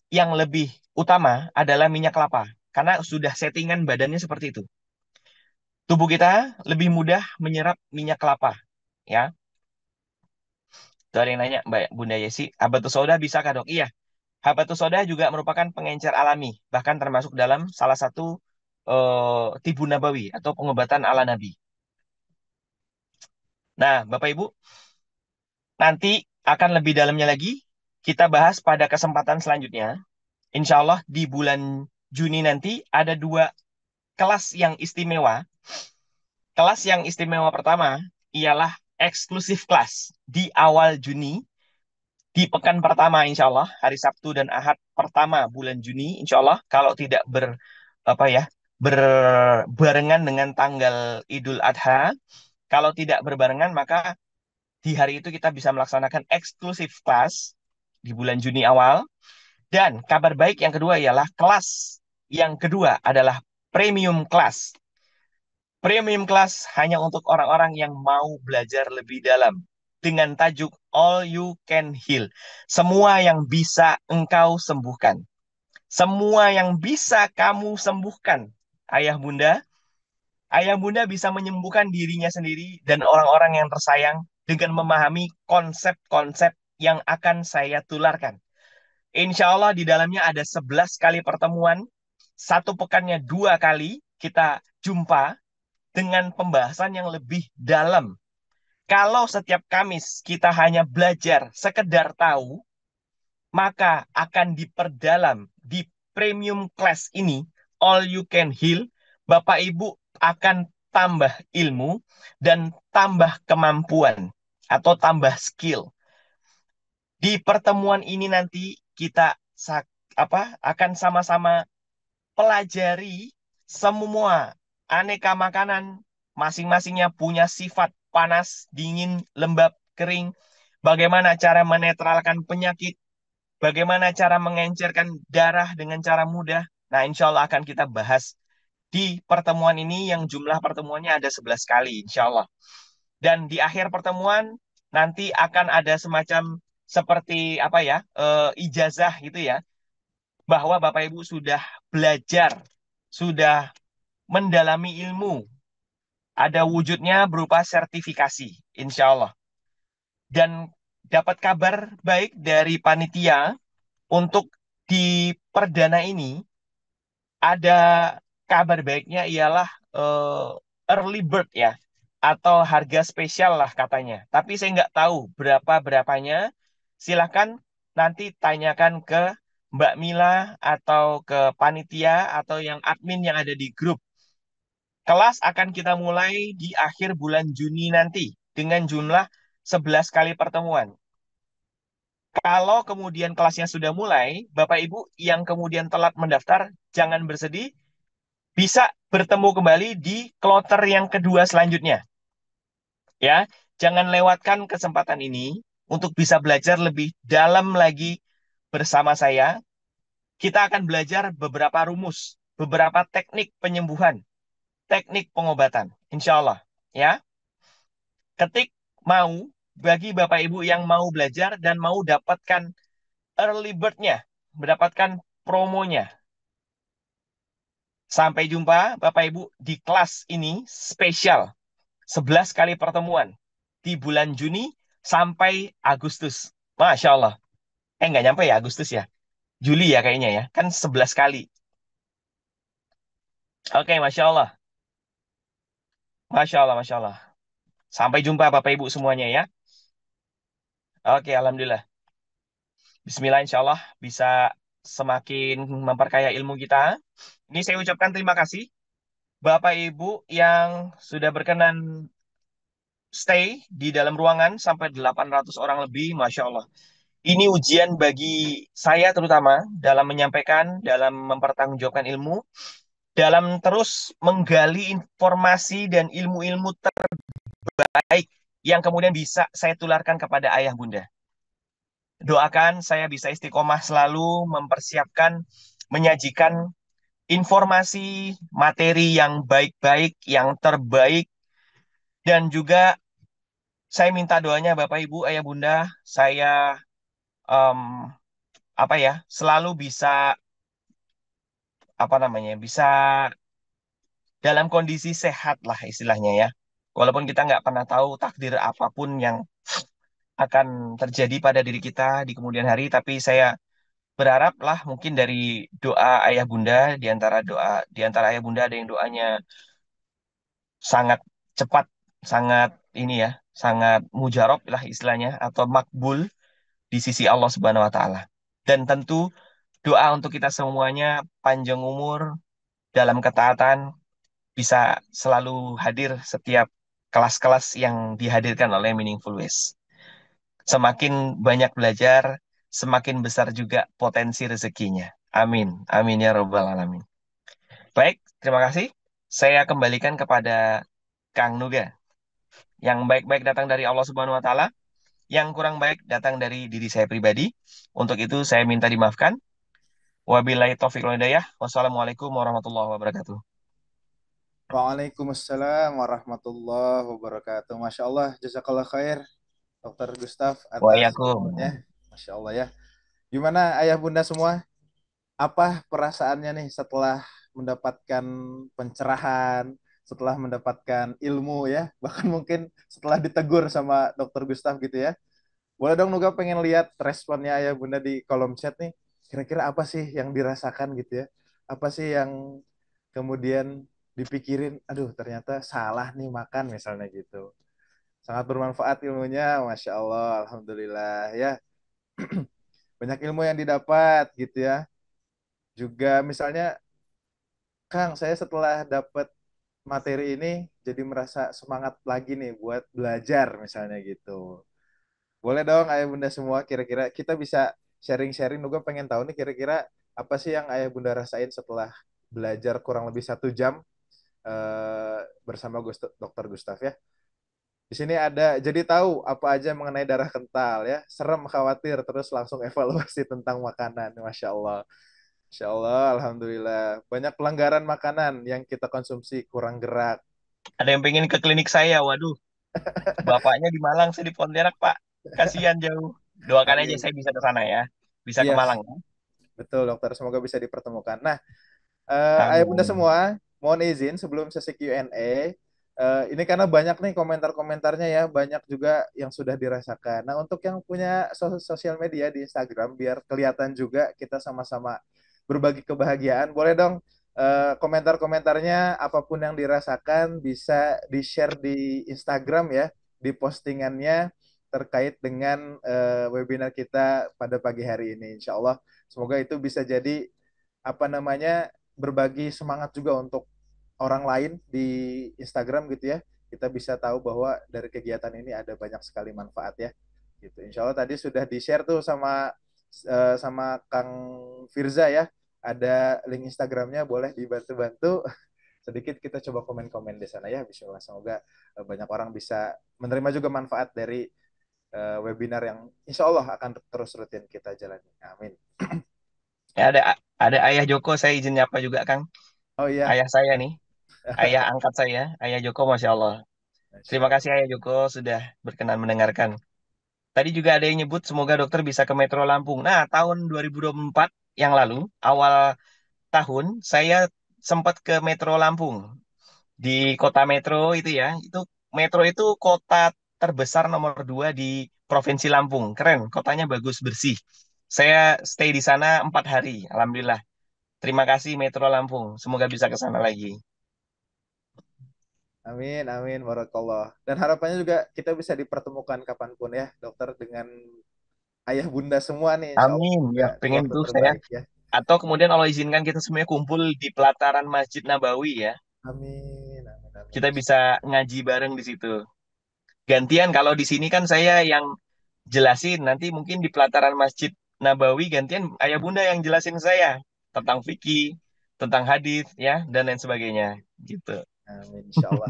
Speaker 3: yang lebih utama adalah minyak kelapa. Karena sudah settingan badannya seperti itu. Tubuh kita lebih mudah menyerap minyak kelapa. Ya, tuh ada yang nanya, Mbak Bunda Yesi, habatus soda bisa kah dok? Iya, habatus soda juga merupakan pengencer alami. Bahkan termasuk dalam salah satu tibu nabawi atau pengobatan ala Nabi. Nah, Bapak Ibu, nanti akan lebih dalamnya lagi kita bahas pada kesempatan selanjutnya. Insya Allah di bulan Juni nanti ada dua kelas yang istimewa. Kelas yang istimewa pertama ialah eksklusif kelas di awal Juni, di pekan pertama insya Allah, hari Sabtu dan Ahad pertama bulan Juni, insya Allah, kalau tidak apa ya, berbarengan dengan tanggal Idul Adha. Kalau tidak berbarengan, maka di hari itu kita bisa melaksanakan eksklusif kelas di bulan Juni awal. Dan kabar baik yang kedua ialah kelas yang kedua adalah premium class. Premium class hanya untuk orang-orang yang mau belajar lebih dalam dengan tajuk All You Can Heal. Semua yang bisa engkau sembuhkan. Semua yang bisa kamu sembuhkan. Ayah Bunda, Ayah Bunda bisa menyembuhkan dirinya sendiri dan orang-orang yang tersayang dengan memahami konsep-konsep yang akan saya tularkan. Insya Allah di dalamnya ada 11 kali pertemuan, satu pekannya 2 kali kita jumpa dengan pembahasan yang lebih dalam. Kalau setiap Kamis kita hanya belajar sekedar tahu, maka akan diperdalam di premium class ini, All You Can Heal, Bapak Ibu akan tambah ilmu dan tambah kemampuan atau tambah skill. Di pertemuan ini nanti kita akan sama-sama pelajari semua aneka makanan, masing-masingnya punya sifat panas, dingin, lembab, kering. Bagaimana cara menetralkan penyakit, bagaimana cara mengencerkan darah dengan cara mudah. Nah, insya Allah akan kita bahas di pertemuan ini yang jumlah pertemuannya ada 11 kali, insya Allah. Dan di akhir pertemuan nanti akan ada semacam seperti apa ya, ijazah gitu ya, bahwa Bapak Ibu sudah belajar, sudah mendalami ilmu. Ada wujudnya berupa sertifikasi, insya Allah. Dan dapat kabar baik dari panitia untuk di perdana ini ada kabar baiknya ialah early bird ya, atau harga spesial lah katanya. Tapi saya nggak tahu berapanya. Silahkan nanti tanyakan ke Mbak Mila atau ke panitia atau yang admin yang ada di grup. Kelas akan kita mulai di akhir bulan Juni nanti dengan jumlah 11 kali pertemuan. Kalau kemudian kelasnya sudah mulai, Bapak Ibu yang kemudian telat mendaftar, jangan bersedih, bisa bertemu kembali di kloter yang kedua selanjutnya. Ya, jangan lewatkan kesempatan ini untuk bisa belajar lebih dalam lagi bersama saya. Kita akan belajar beberapa rumus, beberapa teknik penyembuhan, teknik pengobatan. Insya Allah. Ya, ketik mau, bagi Bapak Ibu yang mau belajar dan mau dapatkan early bird-nya, mendapatkan promonya. Sampai jumpa Bapak Ibu di kelas ini spesial 11 kali pertemuan di bulan Juni sampai Agustus. Masya Allah. Nggak nyampe ya Agustus ya. Juli ya kayaknya ya. Kan 11 kali. Oke, Masya Allah. Masya Allah, Masya Allah. Sampai jumpa Bapak Ibu semuanya ya. Oke, Alhamdulillah. Bismillah, insya Allah bisa semakin memperkaya ilmu kita. Ini saya ucapkan terima kasih Bapak Ibu yang sudah berkenan stay di dalam ruangan sampai 800 orang lebih, Masya Allah. Ini ujian bagi saya terutama dalam menyampaikan, dalam mempertanggungjawabkan ilmu, dalam terus menggali informasi dan ilmu-ilmu terbaik yang kemudian bisa saya tularkan kepada ayah bunda. Doakan saya bisa istiqomah selalu mempersiapkan, menyajikan informasi, materi yang baik-baik, yang terbaik, dan juga saya minta doanya Bapak Ibu, ayah bunda, saya em, apa ya, selalu bisa apa namanya, bisa dalam kondisi sehat lah istilahnya ya. Walaupun kita nggak pernah tahu takdir apapun yang akan terjadi pada diri kita di kemudian hari, tapi saya berharap lah mungkin dari doa ayah bunda, di antara ayah bunda ada yang doanya sangat cepat, sangat ini ya, sangat mujarab lah istilahnya atau makbul di sisi Allah Subhanahu wa taala. Dan tentu doa untuk kita semuanya panjang umur dalam ketaatan, bisa selalu hadir setiap kelas-kelas yang dihadirkan oleh Meaningful Ways. Semakin banyak belajar, semakin besar juga potensi rezekinya. Amin. Amin ya Rabbal Alamin. Baik, terima kasih. Saya kembalikan kepada Kang Nuga. Yang baik-baik datang dari Allah Subhanahu wa taala, yang kurang baik datang dari diri saya pribadi. Untuk itu saya minta dimaafkan. Wabillahi taufiq wal hidayah. Wassalamualaikum warahmatullahi wabarakatuh.
Speaker 2: Waalaikumsalam warahmatullahi wabarakatuh. Masya Allah, jazakallah khair, Dokter Gustaf atas ilmunya.
Speaker 3: Waalaikumsalam.
Speaker 2: Masya Allah ya. Gimana ayah bunda semua? Apa perasaannya nih setelah mendapatkan pencerahan, setelah mendapatkan ilmu ya, bahkan mungkin setelah ditegur sama Dokter Gustaf gitu ya. Boleh dong Nuga pengen lihat responnya ayah bunda di kolom chat nih. Kira-kira apa sih yang dirasakan gitu ya? Apa sih yang kemudian dipikirin, aduh ternyata salah nih makan misalnya gitu. Sangat bermanfaat ilmunya, Masya Allah, Alhamdulillah ya. Banyak ilmu yang didapat gitu ya. Juga misalnya, Kang, saya setelah dapat materi ini jadi merasa semangat lagi nih buat belajar misalnya gitu. Boleh dong ayah bunda semua kira-kira kita bisa sharing-sharing juga pengen tahu nih kira-kira apa sih yang ayah bunda rasain setelah belajar kurang lebih 1 jam bersama Dokter Gustaf ya. Di sini ada jadi tahu apa aja mengenai darah kental ya. Serem khawatir terus langsung evaluasi tentang makanan. Masya Allah. Masya Allah, Alhamdulillah. Banyak pelanggaran makanan yang kita konsumsi kurang gerak.
Speaker 3: Ada yang pengen ke klinik saya, waduh. Bapaknya di Malang, saya di Pontianak, Pak. Kasihan jauh. Doakan aja
Speaker 2: Amin.
Speaker 3: saya bisa ke sana ya. Bisa ke
Speaker 2: Iya,
Speaker 3: Malang ya.
Speaker 2: betul dokter. Semoga bisa dipertemukan. Nah, ayah bunda
Speaker 3: Amin.
Speaker 2: semua, mohon izin sebelum sesi Q&A, Ini karena banyak nih komentar-komentarnya ya, banyak juga yang sudah dirasakan. Nah, untuk yang punya sosial media di Instagram, biar kelihatan juga kita sama-sama berbagi kebahagiaan, boleh dong komentar-komentarnya apapun yang dirasakan bisa di-share di Instagram ya, di postingannya terkait dengan webinar kita pada pagi hari ini. Insya Allah, semoga itu bisa jadi apa namanya berbagi semangat juga untuk orang lain di Instagram gitu ya. Kita bisa tahu bahwa dari kegiatan ini ada banyak sekali manfaat ya. Gitu. Insya Allah tadi sudah di-share tuh sama Kang Firza ya. Ada link Instagramnya, boleh dibantu-bantu. Sedikit kita coba komen-komen di sana ya. Bismillah. Semoga banyak orang bisa menerima juga manfaat dari webinar yang insya Allah akan terus rutin kita jalani. Amin.
Speaker 3: Ya, ada Ayah Joko, saya izin nyapa juga, Kang.
Speaker 2: Oh iya,
Speaker 3: Ayah saya nih, ayah angkat saya, Ayah Joko, Masya Allah.
Speaker 2: Masya
Speaker 3: Terima
Speaker 2: Allah.
Speaker 3: kasih Ayah Joko sudah berkenan mendengarkan. Tadi juga ada yang nyebut semoga dokter bisa ke Metro Lampung. Nah, tahun 2024 yang lalu, awal tahun, saya sempat ke Metro Lampung. Di kota Metro itu ya, itu Metro itu kota terbesar nomor 2 di Provinsi Lampung. Keren, kotanya bagus, bersih. Saya stay di sana 4 hari, Alhamdulillah. Terima kasih Metro Lampung. Semoga bisa ke sana lagi.
Speaker 2: Amin, amin, barakallah. Dan harapannya juga kita bisa dipertemukan kapanpun ya, dokter, dengan ayah bunda semua nih, insya Allah
Speaker 3: Amin.
Speaker 2: juga
Speaker 3: Ya,
Speaker 2: di
Speaker 3: pengen
Speaker 2: waktu
Speaker 3: tuh saya.
Speaker 2: terbaik ya.
Speaker 3: Atau kemudian Allah izinkan kita semuanya kumpul di pelataran Masjid Nabawi ya.
Speaker 2: Amin, amin, amin.
Speaker 3: Kita bisa ngaji bareng di situ. Gantian kalau di sini kan saya yang jelasin, nanti mungkin di pelataran Masjid Nabawi gantian ayah bunda yang jelasin saya tentang fikih, tentang hadis ya dan lain sebagainya gitu.
Speaker 2: Amin, insya Allah.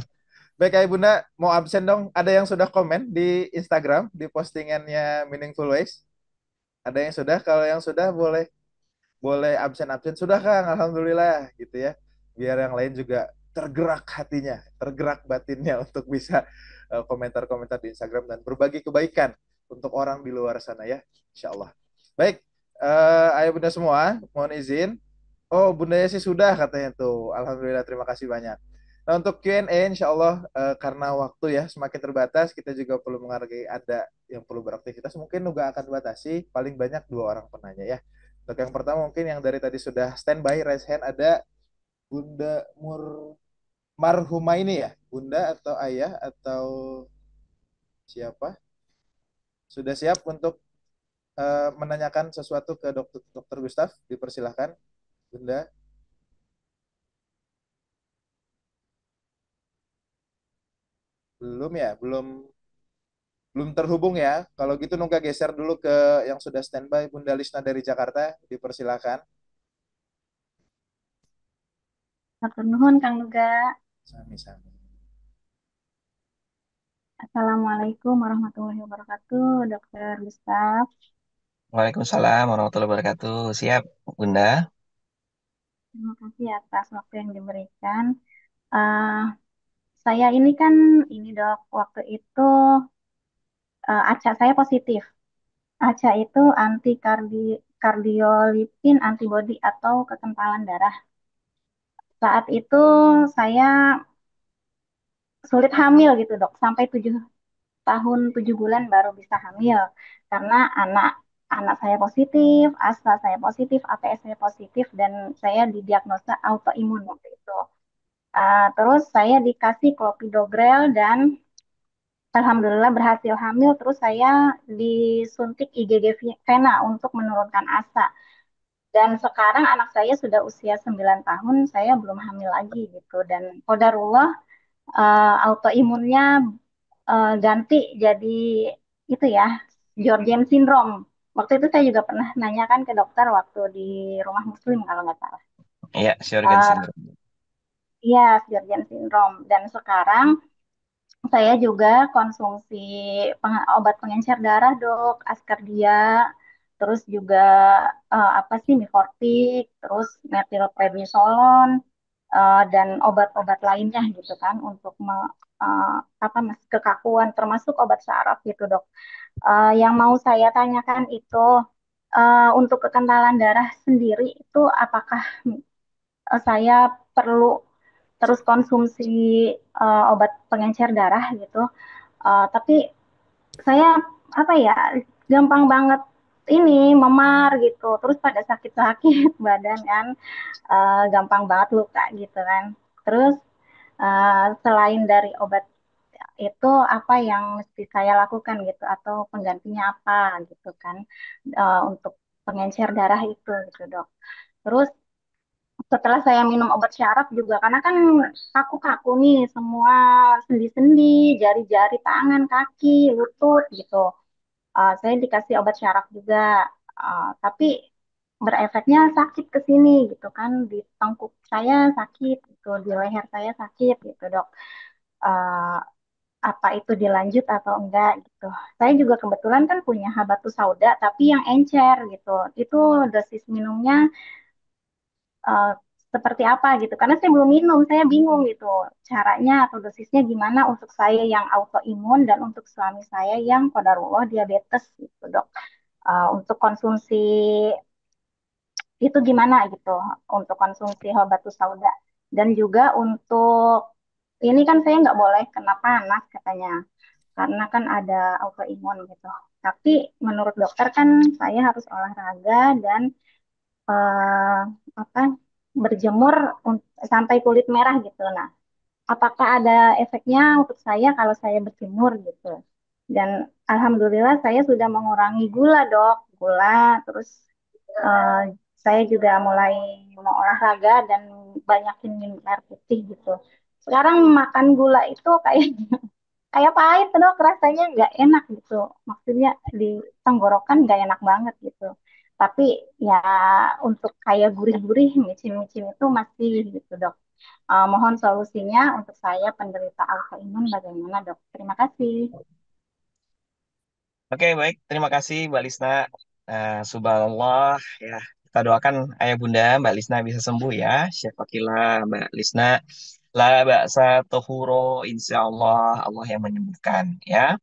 Speaker 2: Baik, ayah bunda, mau absen dong. Ada yang sudah komen di Instagram, di postingannya Meaningful Ways? Ada yang sudah? Kalau yang sudah boleh boleh absen-absen. Sudah Kang, Alhamdulillah gitu ya. Biar yang lain juga tergerak hatinya, tergerak batinnya untuk bisa komentar-komentar di Instagram dan berbagi kebaikan untuk orang di luar sana ya, insya Allah. Baik, ayah bunda semua, mohon izin. Oh, bundanya sih sudah katanya tuh. Alhamdulillah, terima kasih banyak. Nah, untuk Q&A, insya Allah karena waktu ya semakin terbatas, kita juga perlu menghargai ada yang perlu beraktivitas. Mungkin juga akan dibatasi paling banyak 2 orang penanya ya. Untuk yang pertama mungkin yang dari tadi sudah standby, raise hand, ada Bunda Marhuma ini ya, Bunda atau Ayah atau siapa? Sudah siap untuk menanyakan sesuatu ke Dokter Gustaf? Dipersilahkan, Bunda. Belum ya, belum belum terhubung ya. Kalau gitu Nungga geser dulu ke yang sudah standby, Bunda Lisna dari Jakarta. Dipersilahkan.
Speaker 4: Matur nuhun Kang Nuga.
Speaker 2: Sami-sami.
Speaker 4: Assalamualaikum warahmatullahi wabarakatuh, Dokter Gustaf.
Speaker 3: Waalaikumsalam warahmatullahi wabarakatuh. Siap, Bunda.
Speaker 4: Terima kasih atas waktu yang diberikan. Eh, saya ini kan ini dok, waktu itu ACA saya positif. ACA itu kardiolipin antibody atau kekentalan darah. Saat itu saya sulit hamil gitu dok, sampai 7 tahun 7 bulan baru bisa hamil karena anak anak saya positif, asma saya positif, APS saya positif dan saya didiagnosa autoimun waktu itu. Terus saya dikasih clopidogrel dan alhamdulillah berhasil hamil. Terus saya disuntik IgG vena untuk menurunkan asa. Dan sekarang anak saya sudah usia 9 tahun, saya belum hamil lagi gitu. Dan qadarullah autoimunnya ganti jadi itu ya, Georgian syndrome. Waktu itu saya juga pernah nanyakan ke dokter waktu di rumah Muslim kalau nggak salah.
Speaker 3: Iya, Sjorgen
Speaker 4: Eh,
Speaker 3: syndrome.
Speaker 4: Iya, Georgian syndrome. Dan sekarang saya juga konsumsi obat pengencer darah dok, Ascardia, terus juga apa sih Mifortik, terus metilprednisolon, dan obat-obat lainnya gitu kan untuk apa mas kekakuan termasuk obat syaraf gitu dok. Yang mau saya tanyakan itu untuk kekentalan darah sendiri itu apakah saya perlu terus konsumsi obat pengencer darah gitu. Tapi saya apa ya, gampang banget ini memar gitu, terus pada sakit-sakit badan kan, gampang banget luka gitu kan. Terus selain dari obat itu apa yang mesti saya lakukan gitu, atau penggantinya apa gitu kan, untuk pengencer darah itu gitu dok. Terus setelah saya minum obat syaraf juga, karena kan kaku-kaku nih semua sendi-sendi, jari-jari tangan, kaki, lutut gitu. Saya dikasih obat syaraf juga, tapi berefeknya sakit ke sini gitu kan, di tengkuk saya sakit gitu, di leher saya sakit gitu dok. Eh, apa itu dilanjut atau enggak gitu. Saya juga kebetulan kan punya habatus sauda, tapi yang encer gitu. Itu dosis minumnya eh, seperti apa gitu. Karena saya belum minum, saya bingung gitu caranya atau dosisnya gimana untuk saya yang autoimun dan untuk suami saya yang qadarullah diabetes gitu dok. Untuk konsumsi itu gimana gitu, untuk konsumsi habatus sauda. Dan juga untuk ini kan saya nggak boleh kena panas katanya, karena kan ada autoimun gitu. Tapi menurut dokter kan saya harus olahraga dan eh, apa, berjemur sampai kulit merah gitu. Nah, apakah ada efeknya untuk saya kalau saya berjemur gitu? Dan alhamdulillah saya sudah mengurangi gula dok, gula terus eh, saya juga mulai mau olahraga dan banyakin minum air putih gitu. Sekarang makan gula itu kayak kayak pahit dok, rasanya nggak enak gitu, maksudnya di tenggorokan nggak enak banget gitu. Tapi ya untuk kayak gurih-gurih micin-micin itu masih gitu dok. Mohon solusinya untuk saya penderita autoimun bagaimana dok, terima kasih.
Speaker 3: Oke, baik. Terima kasih, Mbak Lisna. Subhanallah, ya. Kita doakan ayah bunda Mbak Lisna bisa sembuh ya. Syafakillah, Mbak Lisna. La ba'sa tuhuro, insya Allah, Allah yang menyembuhkan, ya.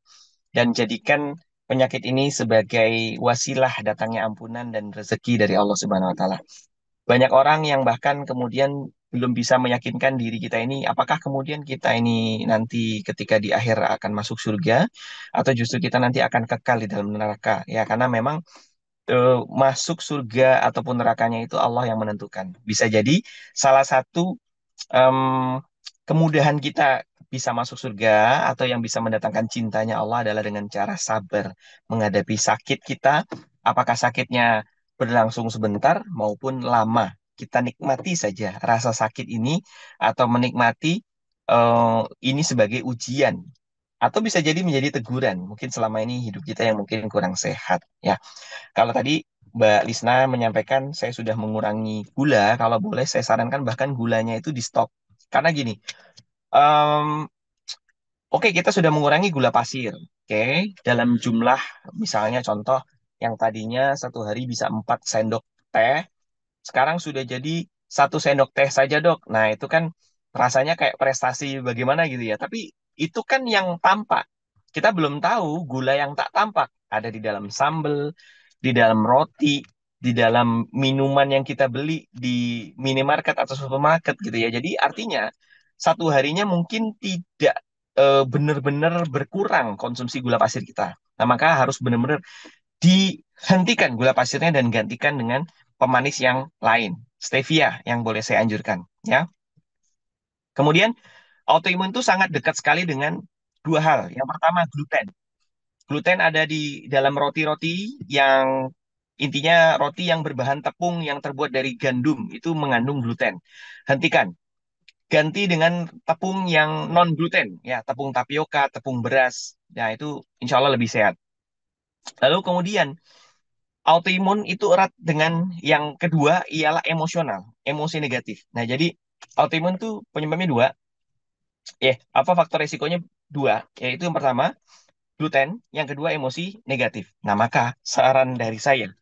Speaker 3: Dan jadikan penyakit ini sebagai wasilah datangnya ampunan dan rezeki dari Allah Subhanahu wa Ta'ala. Banyak orang yang bahkan kemudian belum bisa meyakinkan diri kita ini, apakah kemudian kita ini nanti ketika di akhir akan masuk surga, atau justru kita nanti akan kekal di dalam neraka. Ya, karena memang masuk surga ataupun nerakanya itu Allah yang menentukan. Bisa jadi salah satu em, kemudahan kita bisa masuk surga atau yang bisa mendatangkan cintanya Allah adalah dengan cara sabar menghadapi sakit kita. Apakah sakitnya berlangsung sebentar maupun lama. Kita nikmati saja rasa sakit ini atau menikmati ini sebagai ujian. Atau bisa jadi menjadi teguran. Mungkin selama ini hidup kita yang mungkin kurang sehat. Ya, kalau tadi Mbak Lisna menyampaikan saya sudah mengurangi gula, kalau boleh saya sarankan bahkan gulanya itu di stop. Karena gini, em, oke kita sudah mengurangi gula pasir, oke, dalam jumlah misalnya contoh yang tadinya satu hari bisa 4 sendok teh, sekarang sudah jadi 1 sendok teh saja dok. Nah itu kan rasanya kayak prestasi bagaimana gitu ya. Tapi itu kan yang tampak. Kita belum tahu gula yang tak tampak ada di dalam sambal, di dalam roti, di dalam minuman yang kita beli di minimarket atau supermarket gitu ya. Jadi artinya satu harinya mungkin tidak benar-benar berkurang konsumsi gula pasir kita. Nah maka harus benar-benar dihentikan gula pasirnya dan gantikan dengan pemanis yang lain. Stevia yang boleh saya anjurkan, ya. Kemudian autoimun itu sangat dekat sekali dengan dua hal. Yang pertama gluten. Gluten ada di dalam roti-roti yang intinya roti yang berbahan tepung yang terbuat dari gandum itu mengandung gluten. Hentikan. Ganti dengan tepung yang non gluten, ya, tepung tapioka, tepung beras. Nah, itu insya Allah lebih sehat. Lalu kemudian autoimun itu erat dengan yang kedua ialah emosional, emosi negatif. Nah, jadi autoimun itu penyebabnya dua. Apa faktor resikonya dua? Yaitu yang pertama gluten, yang kedua emosi negatif. Nah, maka saran dari saya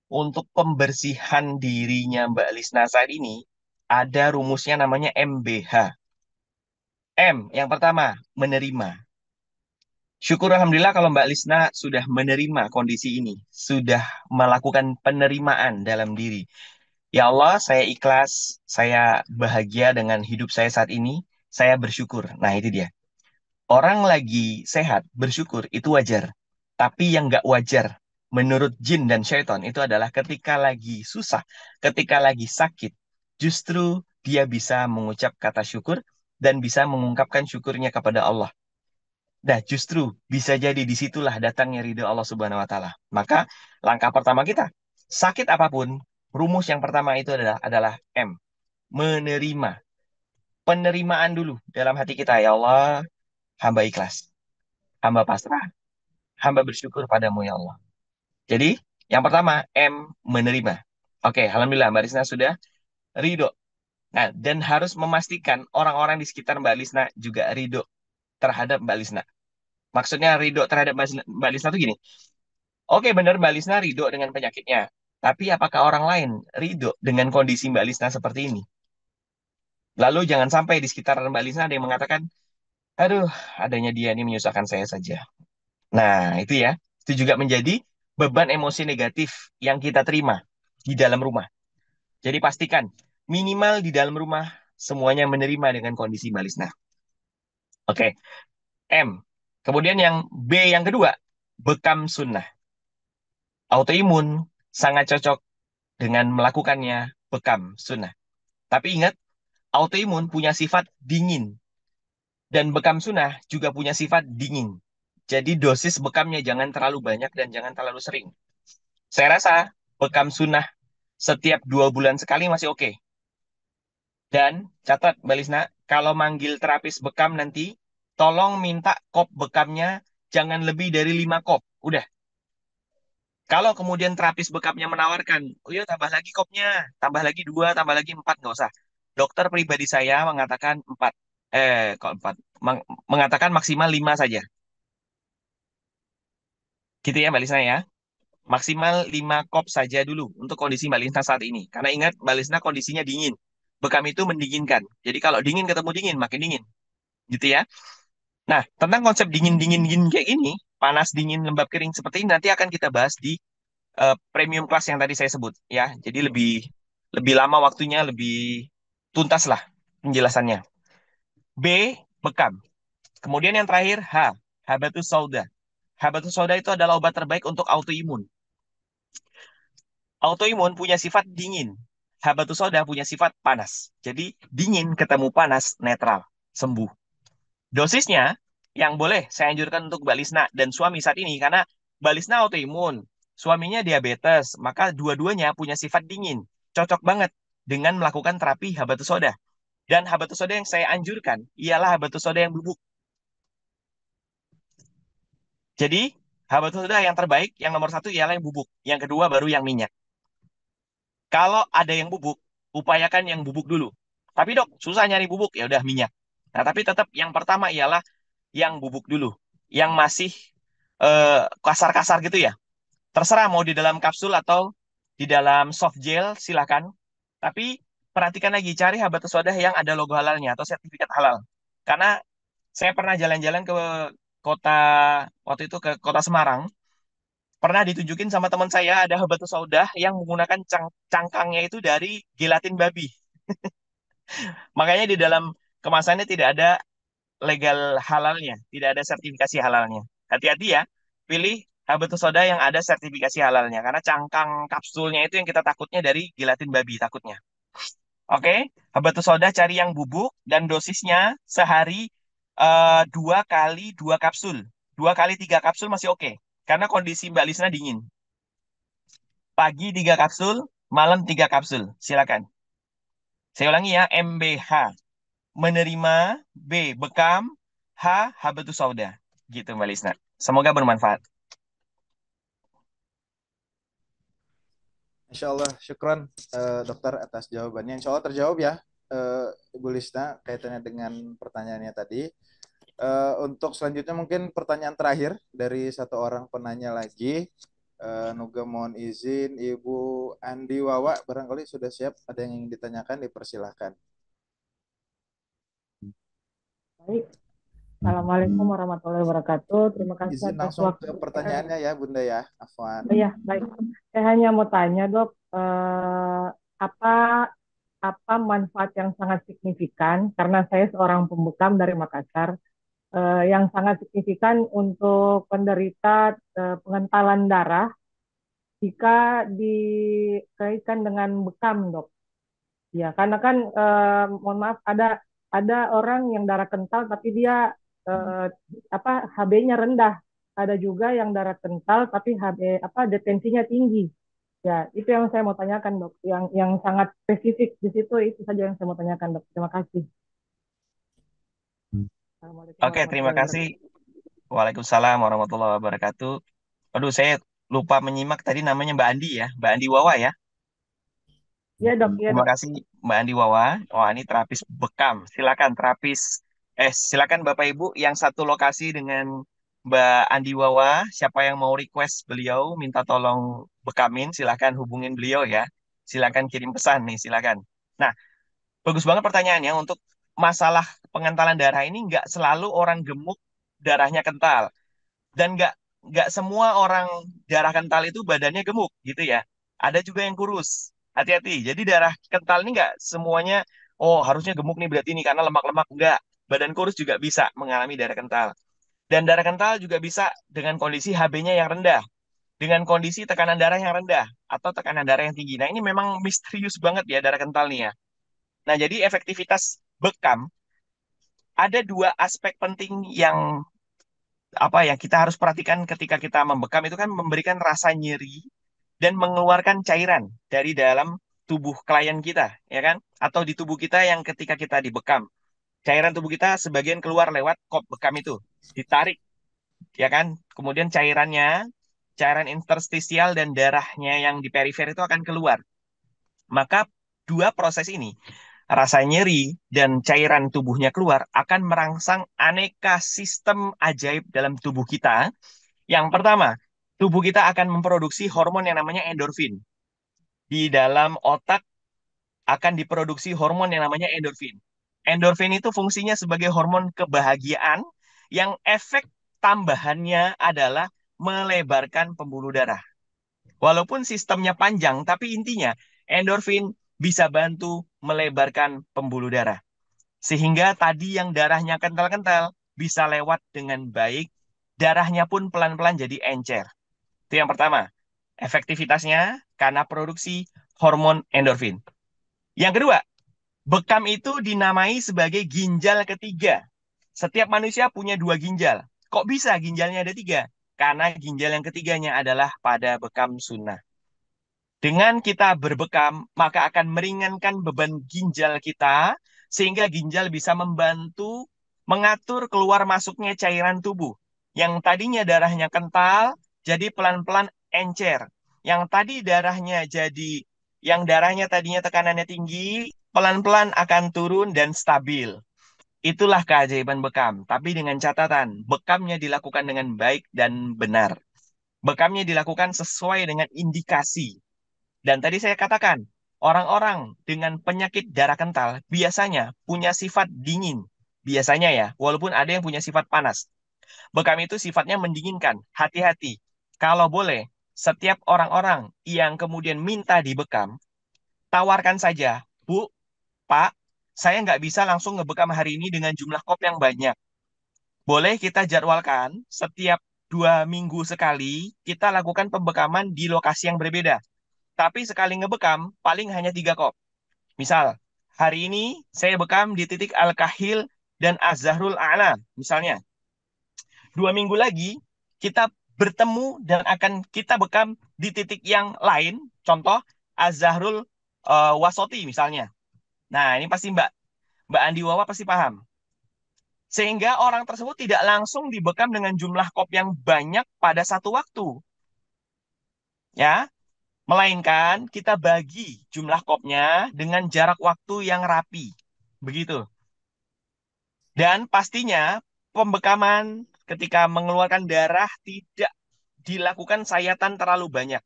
Speaker 3: untuk pembersihan dirinya Mbak Lisna saat ini ada rumusnya namanya MBH. M, yang pertama, menerima. Syukur Alhamdulillah kalau Mbak Lisna sudah menerima kondisi ini, sudah melakukan penerimaan dalam diri. Ya Allah, saya ikhlas, saya bahagia dengan hidup saya saat ini, saya bersyukur. Nah, itu dia. Orang lagi sehat, bersyukur, itu wajar. Tapi yang nggak wajar, menurut jin dan syaitan, itu adalah ketika lagi susah, ketika lagi sakit, justru dia bisa mengucap kata syukur dan bisa mengungkapkan syukurnya kepada Allah. Nah, justru bisa jadi disitulah datangnya ridho Allah Subhanahu wa Ta'ala. Maka, langkah pertama kita, sakit apapun, rumus yang pertama itu adalah M, menerima. Penerimaan dulu dalam hati kita, ya Allah, hamba ikhlas, hamba pasrah, hamba bersyukur padamu ya Allah. Jadi, yang pertama, M, menerima. Oke, alhamdulillah Mbak Risna sudah ridho. Nah, dan harus memastikan orang-orang di sekitar Mbak Lisna juga ridho terhadap Mbak Lisna. Maksudnya ridho terhadap Mbak Lisna itu gini. Oke, benar Mbak Lisna ridho dengan penyakitnya. Tapi apakah orang lain ridho dengan kondisi Mbak Lisna seperti ini? Lalu jangan sampai di sekitar Mbak Lisna ada yang mengatakan, aduh, adanya dia ini menyusahkan saya saja. Nah, itu ya. Itu juga menjadi beban emosi negatif yang kita terima di dalam rumah. Jadi pastikan minimal di dalam rumah semuanya menerima dengan kondisi Mbak Lisna. Oke, M. Kemudian yang B yang kedua, bekam sunnah. Autoimun sangat cocok dengan melakukannya bekam sunnah. Tapi ingat, autoimun punya sifat dingin. Dan bekam sunnah juga punya sifat dingin. Jadi dosis bekamnya jangan terlalu banyak dan jangan terlalu sering. Saya rasa bekam sunnah setiap 2 bulan sekali masih oke. Dan catat Mbak Lisna, kalau manggil terapis bekam nanti, tolong minta kop bekamnya jangan lebih dari 5 kop. Udah. Kalau kemudian terapis bekamnya menawarkan, oh iya tambah lagi kopnya, tambah lagi 2, tambah lagi 4, nggak usah. Dokter pribadi saya mengatakan 4. Kok 4? Mengatakan maksimal 5 saja. Gitu ya Mbak Lisna ya. Maksimal 5 kop saja dulu untuk kondisi Mbak Lisna saat ini. Karena ingat, Mbak Lisna kondisinya dingin. Bekam itu mendinginkan. Jadi kalau dingin ketemu dingin, makin dingin. Gitu ya. Nah, tentang konsep dingin-dingin kayak gini, panas, dingin, lembab, kering seperti ini nanti akan kita bahas di premium class yang tadi saya sebut. Ya, jadi lebih lebih lama waktunya, lebih tuntas lah penjelasannya. B, bekam. Kemudian yang terakhir, H, habatus sauda. Habatus sauda itu adalah obat terbaik untuk autoimun. Autoimun punya sifat dingin. Habatus sauda punya sifat panas. Jadi dingin ketemu panas netral, sembuh. Dosisnya yang boleh saya anjurkan untuk Mbak Lisna dan suami saat ini karena Mbak Lisna autoimun, suaminya diabetes, maka dua-duanya punya sifat dingin. Cocok banget dengan melakukan terapi habatus soda. Dan habatus soda yang saya anjurkan ialah habatus soda yang bubuk. Jadi habatus soda yang terbaik, yang nomor satu ialah yang bubuk. Yang kedua baru yang minyak. Kalau ada yang bubuk, upayakan yang bubuk dulu. Tapi dok, susah nyari bubuk, ya udah minyak. Nah, tapi tetap yang pertama ialah yang bubuk dulu. Yang masih kasar-kasar gitu ya. Terserah mau di dalam kapsul atau di dalam soft gel, silakan. Tapi perhatikan lagi, cari habatus soda yang ada logo halalnya atau sertifikat halal. Karena saya pernah jalan-jalan ke kota, waktu itu ke kota Semarang, pernah ditunjukin sama teman saya ada habatus sauda yang menggunakan cangkangnya itu dari gelatin babi. Makanya di dalam kemasannya tidak ada legal halalnya, tidak ada sertifikasi halalnya. Hati-hati ya, pilih habatus soda yang ada sertifikasi halalnya, karena cangkang kapsulnya itu yang kita takutnya dari gelatin babi, takutnya. Oke, habatus soda cari yang bubuk dan dosisnya sehari 2 kali 2 kapsul. 2 kali 3 kapsul masih oke, karena kondisi Mbak Lisna dingin. Pagi 3 kapsul, malam 3 kapsul. Silakan. Saya ulangi ya, MBH. Menerima, B, bekam, H, habatus sauda. Gitu Mbak Lisna. Semoga bermanfaat.
Speaker 2: Insya Allah, syukron dokter atas jawabannya. Insya Allah terjawab ya, Ibu Lisna, kaitannya dengan pertanyaannya tadi. Untuk selanjutnya mungkin pertanyaan terakhir dari satu orang penanya lagi. Nuga mohon izin, Ibu Andi Wawa, barangkali sudah siap, ada yang ingin ditanyakan, dipersilahkan.
Speaker 5: Baik. Assalamualaikum warahmatullahi wabarakatuh. Terima kasih
Speaker 2: Izin
Speaker 5: atas
Speaker 2: langsung ke
Speaker 5: waktu.
Speaker 2: pertanyaannya ya Bunda ya, Afwan.
Speaker 5: Iya, baik. Saya hanya mau tanya, Dok, apa apa manfaat yang sangat signifikan karena saya seorang pembekam dari Makassar, yang sangat signifikan untuk penderita pengentalan darah jika dikaitkan dengan bekam, dok. Ya, karena kan mohon maaf ada orang yang darah kental tapi dia eh, HB-nya rendah. Ada juga yang darah kental tapi HB detensinya tinggi. Ya, itu yang saya mau tanyakan, dok. Yang sangat spesifik di situ itu saja yang saya mau tanyakan, dok. Terima kasih. Assalamualaikum
Speaker 3: Oke, terima
Speaker 5: warahmatullahi
Speaker 3: kasih.
Speaker 5: wabarakatuh.
Speaker 3: Waalaikumsalam warahmatullahi wabarakatuh. Aduh, saya lupa menyimak tadi namanya Mbak Andi ya, Mbak Andi Wawa ya.
Speaker 5: Iya, dok. Iya,
Speaker 3: Terima
Speaker 5: dok.
Speaker 3: kasih Mbak Andi Wawa. Oh, ini terapis bekam. Silakan terapis. Silakan Bapak Ibu yang satu lokasi dengan Mbak Andi Wawa. Siapa yang mau request beliau minta tolong bekamin, silakan hubungin beliau ya. Silakan kirim pesan nih, silakan. Nah, bagus banget pertanyaannya untuk masalah pengentalan darah ini nggak selalu orang gemuk darahnya kental dan nggak semua orang darah kental itu badannya gemuk gitu ya. Ada juga yang kurus. Hati-hati. Jadi darah kental ini nggak semuanya oh harusnya gemuk nih berarti ini karena lemak-lemak enggak. Badan kurus juga bisa mengalami darah kental. Dan darah kental juga bisa dengan kondisi HB-nya yang rendah, dengan kondisi tekanan darah yang rendah atau tekanan darah yang tinggi. Nah, ini memang misterius banget ya darah kental nih ya. Nah, jadi efektivitas bekam ada dua aspek penting yang apa ya kita harus perhatikan ketika kita membekam itu kan memberikan rasa nyeri dan mengeluarkan cairan dari dalam tubuh klien kita, ya kan? Atau di tubuh kita yang ketika kita dibekam, cairan tubuh kita sebagian keluar lewat kop bekam itu, ditarik, ya kan? Kemudian cairan interstisial dan darahnya yang di perifer itu akan keluar. Maka dua proses ini, rasa nyeri dan cairan tubuhnya keluar, akan merangsang aneka sistem ajaib dalam tubuh kita. Yang pertama, tubuh kita akan memproduksi hormon yang namanya endorfin. Di dalam otak akan diproduksi hormon yang namanya endorfin. Endorfin itu fungsinya sebagai hormon kebahagiaan yang efek tambahannya adalah melebarkan pembuluh darah. Walaupun sistemnya panjang, tapi intinya endorfin bisa bantu melebarkan pembuluh darah. Sehingga tadi yang darahnya kental-kental bisa lewat dengan baik, darahnya pun pelan-pelan jadi encer. Itu yang pertama. Efektivitasnya karena produksi hormon endorfin. Yang kedua, bekam itu dinamai sebagai ginjal ketiga. Setiap manusia punya dua ginjal. Kok bisa ginjalnya ada tiga? Karena ginjal yang ketiganya adalah pada bekam sunnah. Dengan kita berbekam, maka akan meringankan beban ginjal kita, sehingga ginjal bisa membantu mengatur keluar masuknya cairan tubuh. Yang tadinya darahnya kental, jadi pelan-pelan encer. Yang tadi darahnya jadi, yang darahnya tadinya tekanannya tinggi, pelan-pelan akan turun dan stabil. Itulah keajaiban bekam. Tapi dengan catatan, bekamnya dilakukan dengan baik dan benar. Bekamnya dilakukan sesuai dengan indikasi. Dan tadi saya katakan, orang-orang dengan penyakit darah kental biasanya punya sifat dingin. Biasanya ya, walaupun ada yang punya sifat panas. Bekam itu sifatnya mendinginkan. Hati-hati. Kalau boleh, setiap orang-orang yang kemudian minta dibekam, tawarkan saja, Bu, Pak, saya nggak bisa langsung ngebekam hari ini dengan jumlah kop yang banyak. Boleh kita jadwalkan setiap 2 minggu sekali, kita lakukan pembekaman di lokasi yang berbeda. Tapi sekali ngebekam, paling hanya 3 kop. Misal, hari ini saya bekam di titik Al-Kahil dan Az-Zahrul A'la, misalnya. 2 minggu lagi, kita bertemu dan akan kita bekam di titik yang lain, contoh Az-Zahrul Wasoti, misalnya. Nah, ini pasti Mbak Andi Wawa pasti paham. Sehingga orang tersebut tidak langsung dibekam dengan jumlah kop yang banyak pada satu waktu. Ya, melainkan kita bagi jumlah kopnya dengan jarak waktu yang rapi. Begitu. Dan pastinya pembekaman ketika mengeluarkan darah tidak dilakukan sayatan terlalu banyak.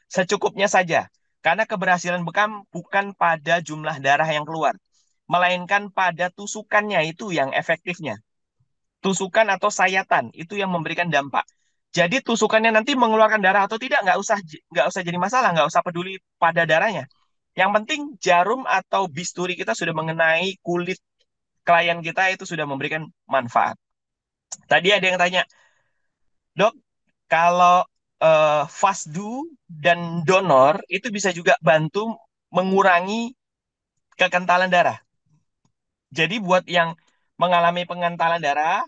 Speaker 3: Secukupnya saja. Karena keberhasilan bekam bukan pada jumlah darah yang keluar. Melainkan pada tusukannya itu yang efektifnya. Tusukan atau sayatan itu yang memberikan dampak. Jadi tusukannya nanti mengeluarkan darah atau tidak nggak usah jadi masalah, nggak usah peduli pada darahnya. Yang penting jarum atau bisturi kita sudah mengenai kulit klien kita, itu sudah memberikan manfaat. Tadi ada yang tanya, dok, kalau fasdu dan donor itu bisa juga bantu mengurangi kekentalan darah. Jadi buat yang mengalami pengentalan darah,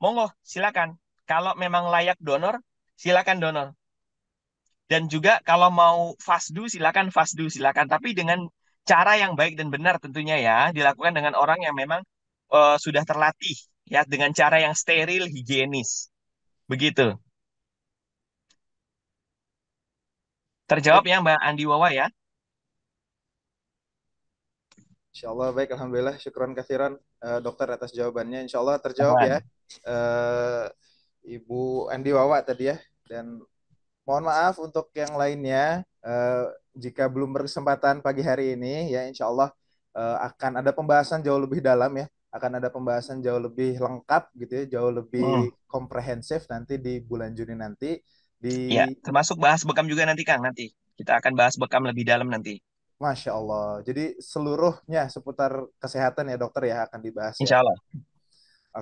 Speaker 3: monggo silakan. Kalau memang layak donor, silakan donor. Dan juga kalau mau fasdu silakan. Tapi dengan cara yang baik dan benar tentunya ya, dilakukan dengan orang yang memang sudah terlatih ya, dengan cara yang steril, higienis. Begitu. Terjawab
Speaker 2: Baik,
Speaker 3: ya Mbak Andi Wawa ya.
Speaker 2: insya Allah baik. Alhamdulillah, syukron kathiran dokter atas jawabannya. Insya Allah terjawab ya,
Speaker 3: Afwan.
Speaker 2: eh, Ibu Andi Wawa tadi ya. Dan mohon maaf untuk yang lainnya, jika belum berkesempatan pagi hari ini, ya insya Allah akan ada pembahasan jauh lebih dalam ya, akan ada pembahasan jauh lebih lengkap gitu ya, jauh
Speaker 3: Hmm.
Speaker 2: lebih komprehensif nanti di bulan Juni nanti
Speaker 3: Ya,
Speaker 2: di
Speaker 3: termasuk bahas bekam juga nanti Kang nanti. Kita akan bahas bekam lebih dalam nanti.
Speaker 2: Masya Allah. Jadi seluruhnya seputar kesehatan ya dokter ya akan dibahas ya.
Speaker 3: Insya Allah.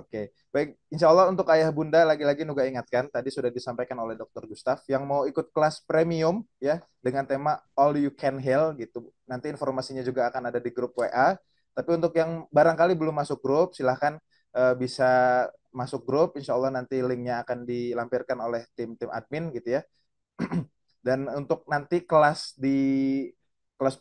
Speaker 2: Oke, baik. Insya Allah untuk ayah bunda lagi-lagi Nuga ingatkan tadi sudah disampaikan oleh Dokter Gustaf yang mau ikut kelas premium ya dengan tema All You Can Heal gitu. Nanti informasinya juga akan ada di grup WA. Tapi untuk yang barangkali belum masuk grup, silahkan bisa masuk grup. Insya Allah nanti linknya akan dilampirkan oleh tim-tim admin gitu ya. Dan untuk nanti kelas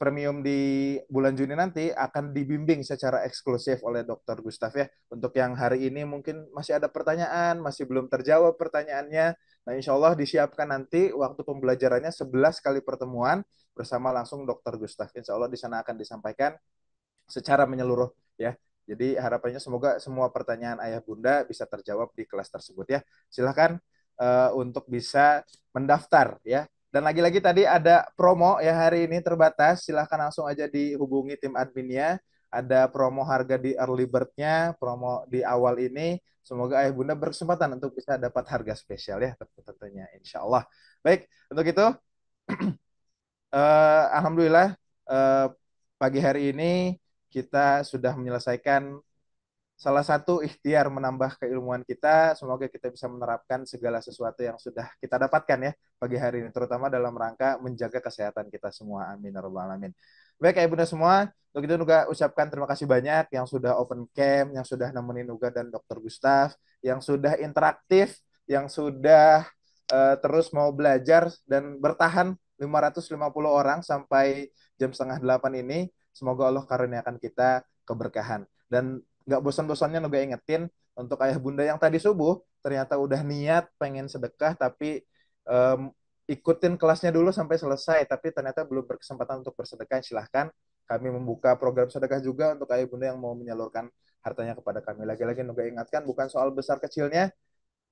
Speaker 2: premium di bulan Juni nanti akan dibimbing secara eksklusif oleh Dokter Gustaf ya. Untuk yang hari ini mungkin masih ada pertanyaan, masih belum terjawab pertanyaannya. Nah, insya Allah disiapkan nanti waktu pembelajarannya 11 kali pertemuan bersama langsung Dokter Gustaf. Insya Allah di sana akan disampaikan secara menyeluruh ya. Jadi harapannya semoga semua pertanyaan ayah bunda bisa terjawab di kelas tersebut ya. Silahkan untuk bisa mendaftar ya. Dan lagi-lagi tadi ada promo ya hari ini terbatas. Silahkan langsung aja dihubungi tim adminnya. Ada promo harga di early bird-nya, promo di awal ini. Semoga ayah bunda berkesempatan untuk bisa dapat harga spesial ya tentunya insya Allah. Baik, untuk itu Alhamdulillah eh, pagi hari ini kita sudah menyelesaikan salah satu ikhtiar menambah keilmuan kita. Semoga kita bisa menerapkan segala sesuatu yang sudah kita dapatkan ya pagi hari ini, terutama dalam rangka menjaga kesehatan kita semua. Amin ya rabbal alamin. Baik ya Bunda semua, untuk itu Nuga ucapkan terima kasih banyak yang sudah open cam, yang sudah nemenin Nuga dan Dokter Gustaf, yang sudah interaktif, yang sudah terus mau belajar dan bertahan 550 orang sampai jam setengah 8 ini. Semoga Allah karuniakan kita keberkahan. Dan nggak bosan-bosannya Nuga ingetin untuk ayah bunda yang tadi subuh ternyata udah niat pengen sedekah tapi um, ikutin kelasnya dulu sampai selesai tapi ternyata belum berkesempatan untuk bersedekah, silahkan kami membuka program sedekah juga untuk ayah bunda yang mau menyalurkan hartanya kepada kami. Lagi-lagi Nuga ingatkan bukan soal besar kecilnya,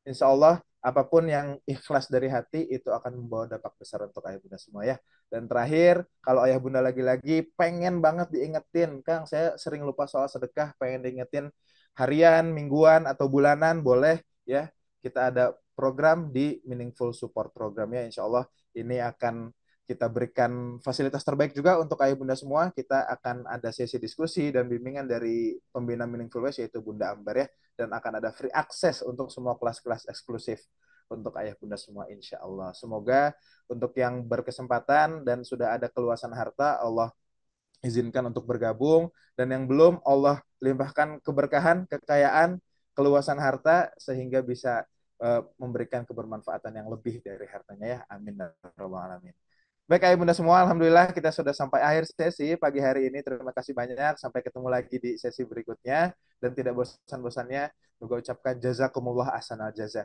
Speaker 2: insya Allah apapun yang ikhlas dari hati itu akan membawa dampak besar untuk ayah bunda semua ya. Dan terakhir, kalau ayah bunda lagi-lagi pengen banget diingetin, Kang, saya sering lupa soal sedekah, pengen diingetin harian, mingguan, atau bulanan, boleh ya. Kita ada program di Meaningful Support Program ya, insya Allah ini akan kita berikan fasilitas terbaik juga untuk ayah bunda semua. Kita akan ada sesi diskusi dan bimbingan dari pembina Meaningful Ways yaitu Bunda Ambar ya, dan akan ada free access untuk semua kelas-kelas eksklusif untuk ayah bunda semua insya Allah. Semoga untuk yang berkesempatan dan sudah ada keluasan harta, Allah izinkan untuk bergabung, dan yang belum, Allah limpahkan keberkahan, kekayaan, keluasan harta sehingga bisa memberikan kebermanfaatan yang lebih dari hartanya ya. Amin ya rabbal alamin. Baik ayah bunda semua, alhamdulillah kita sudah sampai akhir sesi pagi hari ini. Terima kasih banyak. Sampai ketemu lagi di sesi berikutnya. Dan tidak bosan-bosannya, Nuga ucapkan jazakumullah ahsanal jaza.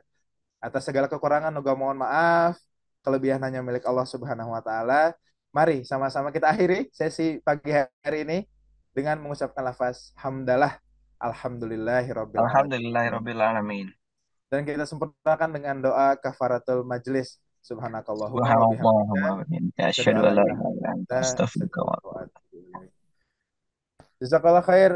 Speaker 2: Atas segala kekurangan, Nuga mohon maaf. Kelebihan hanya milik Allah Subhanahu wa Ta'ala. Mari sama-sama kita akhiri sesi pagi hari ini dengan mengucapkan lafaz hamdalah. Alhamdulillahirabbil alamin.
Speaker 3: Alhamdulillahirabbil alamin.
Speaker 2: Dan kita sempurnakan dengan doa kafaratul majlis. Subhanakallahumma wa bihamdika.
Speaker 3: Subhanallahumma wa bihamdika
Speaker 2: Asyhadu
Speaker 3: asyhadu
Speaker 2: an
Speaker 3: an
Speaker 2: la
Speaker 3: la
Speaker 2: ilaha
Speaker 3: ilaha illa
Speaker 2: illa
Speaker 3: anta
Speaker 2: anta,
Speaker 3: astaghfiruka wa
Speaker 2: astaghfiruka wa
Speaker 3: atubu
Speaker 2: atubu ilaik. Jazakallah khair,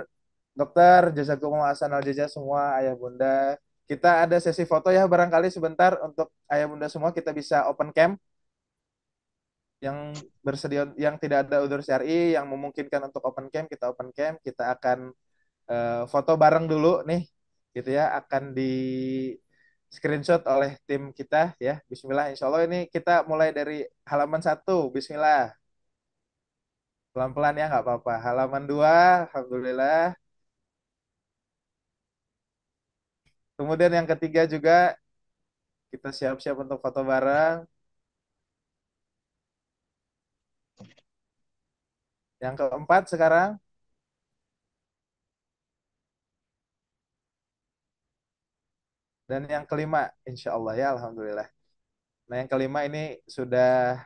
Speaker 2: dokter. Jazakumullah hasanal jazaa semua ayah bunda. Kita ada sesi foto ya barangkali sebentar untuk ayah bunda semua, kita bisa open cam. Yang bersedia, yang tidak ada udzur syar'i, yang memungkinkan untuk open cam, kita open cam. Kita akan foto bareng dulu nih, gitu ya. Akan di screenshot oleh tim kita ya. Bismillah, insya Allah ini kita mulai dari halaman 1. Bismillah. Pelan-pelan ya, nggak apa-apa. Halaman 2, alhamdulillah. Kemudian yang ketiga juga kita siap-siap untuk foto bareng. Yang keempat sekarang. Dan yang kelima, insya Allah ya, alhamdulillah. Nah, yang kelima ini sudah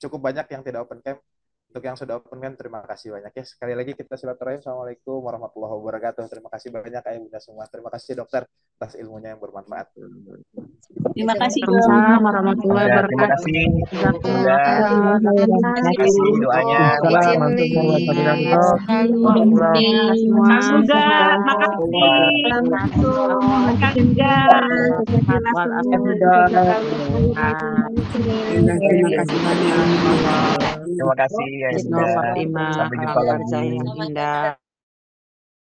Speaker 2: cukup banyak yang tidak open cam. Untuk yang sudah open cam, terima kasih banyak ya. Sekali lagi kita silaturahim. Assalamualaikum warahmatullahi wabarakatuh. Terima kasih banyak ayah bunda semua. Terima kasih dokter atas ilmunya yang bermanfaat.
Speaker 6: Terima kasih dok.
Speaker 7: Waalaikumsalam warahmatullahi
Speaker 3: Ya, terima
Speaker 7: wabarakatuh.
Speaker 3: kasih
Speaker 7: Jazakumullah
Speaker 3: Bunda.
Speaker 7: khairan.
Speaker 3: Terima kasih doanya.
Speaker 2: Waalaikumsalam warahmatullahi wabarakatuh.
Speaker 7: Alhamdulillah semua.
Speaker 6: Kang Suga,
Speaker 7: Sehat.
Speaker 6: makasih.
Speaker 7: Assalamualaikum.
Speaker 6: Kang Ega.
Speaker 7: Waalaikumsalam.
Speaker 8: Terima kasih banyak.
Speaker 3: Terima kasih ya
Speaker 7: Ibnu
Speaker 3: Bunda.
Speaker 7: Fatimah,
Speaker 3: Sampai jumpa
Speaker 7: Al
Speaker 3: lagi.
Speaker 7: Farzah yang indah.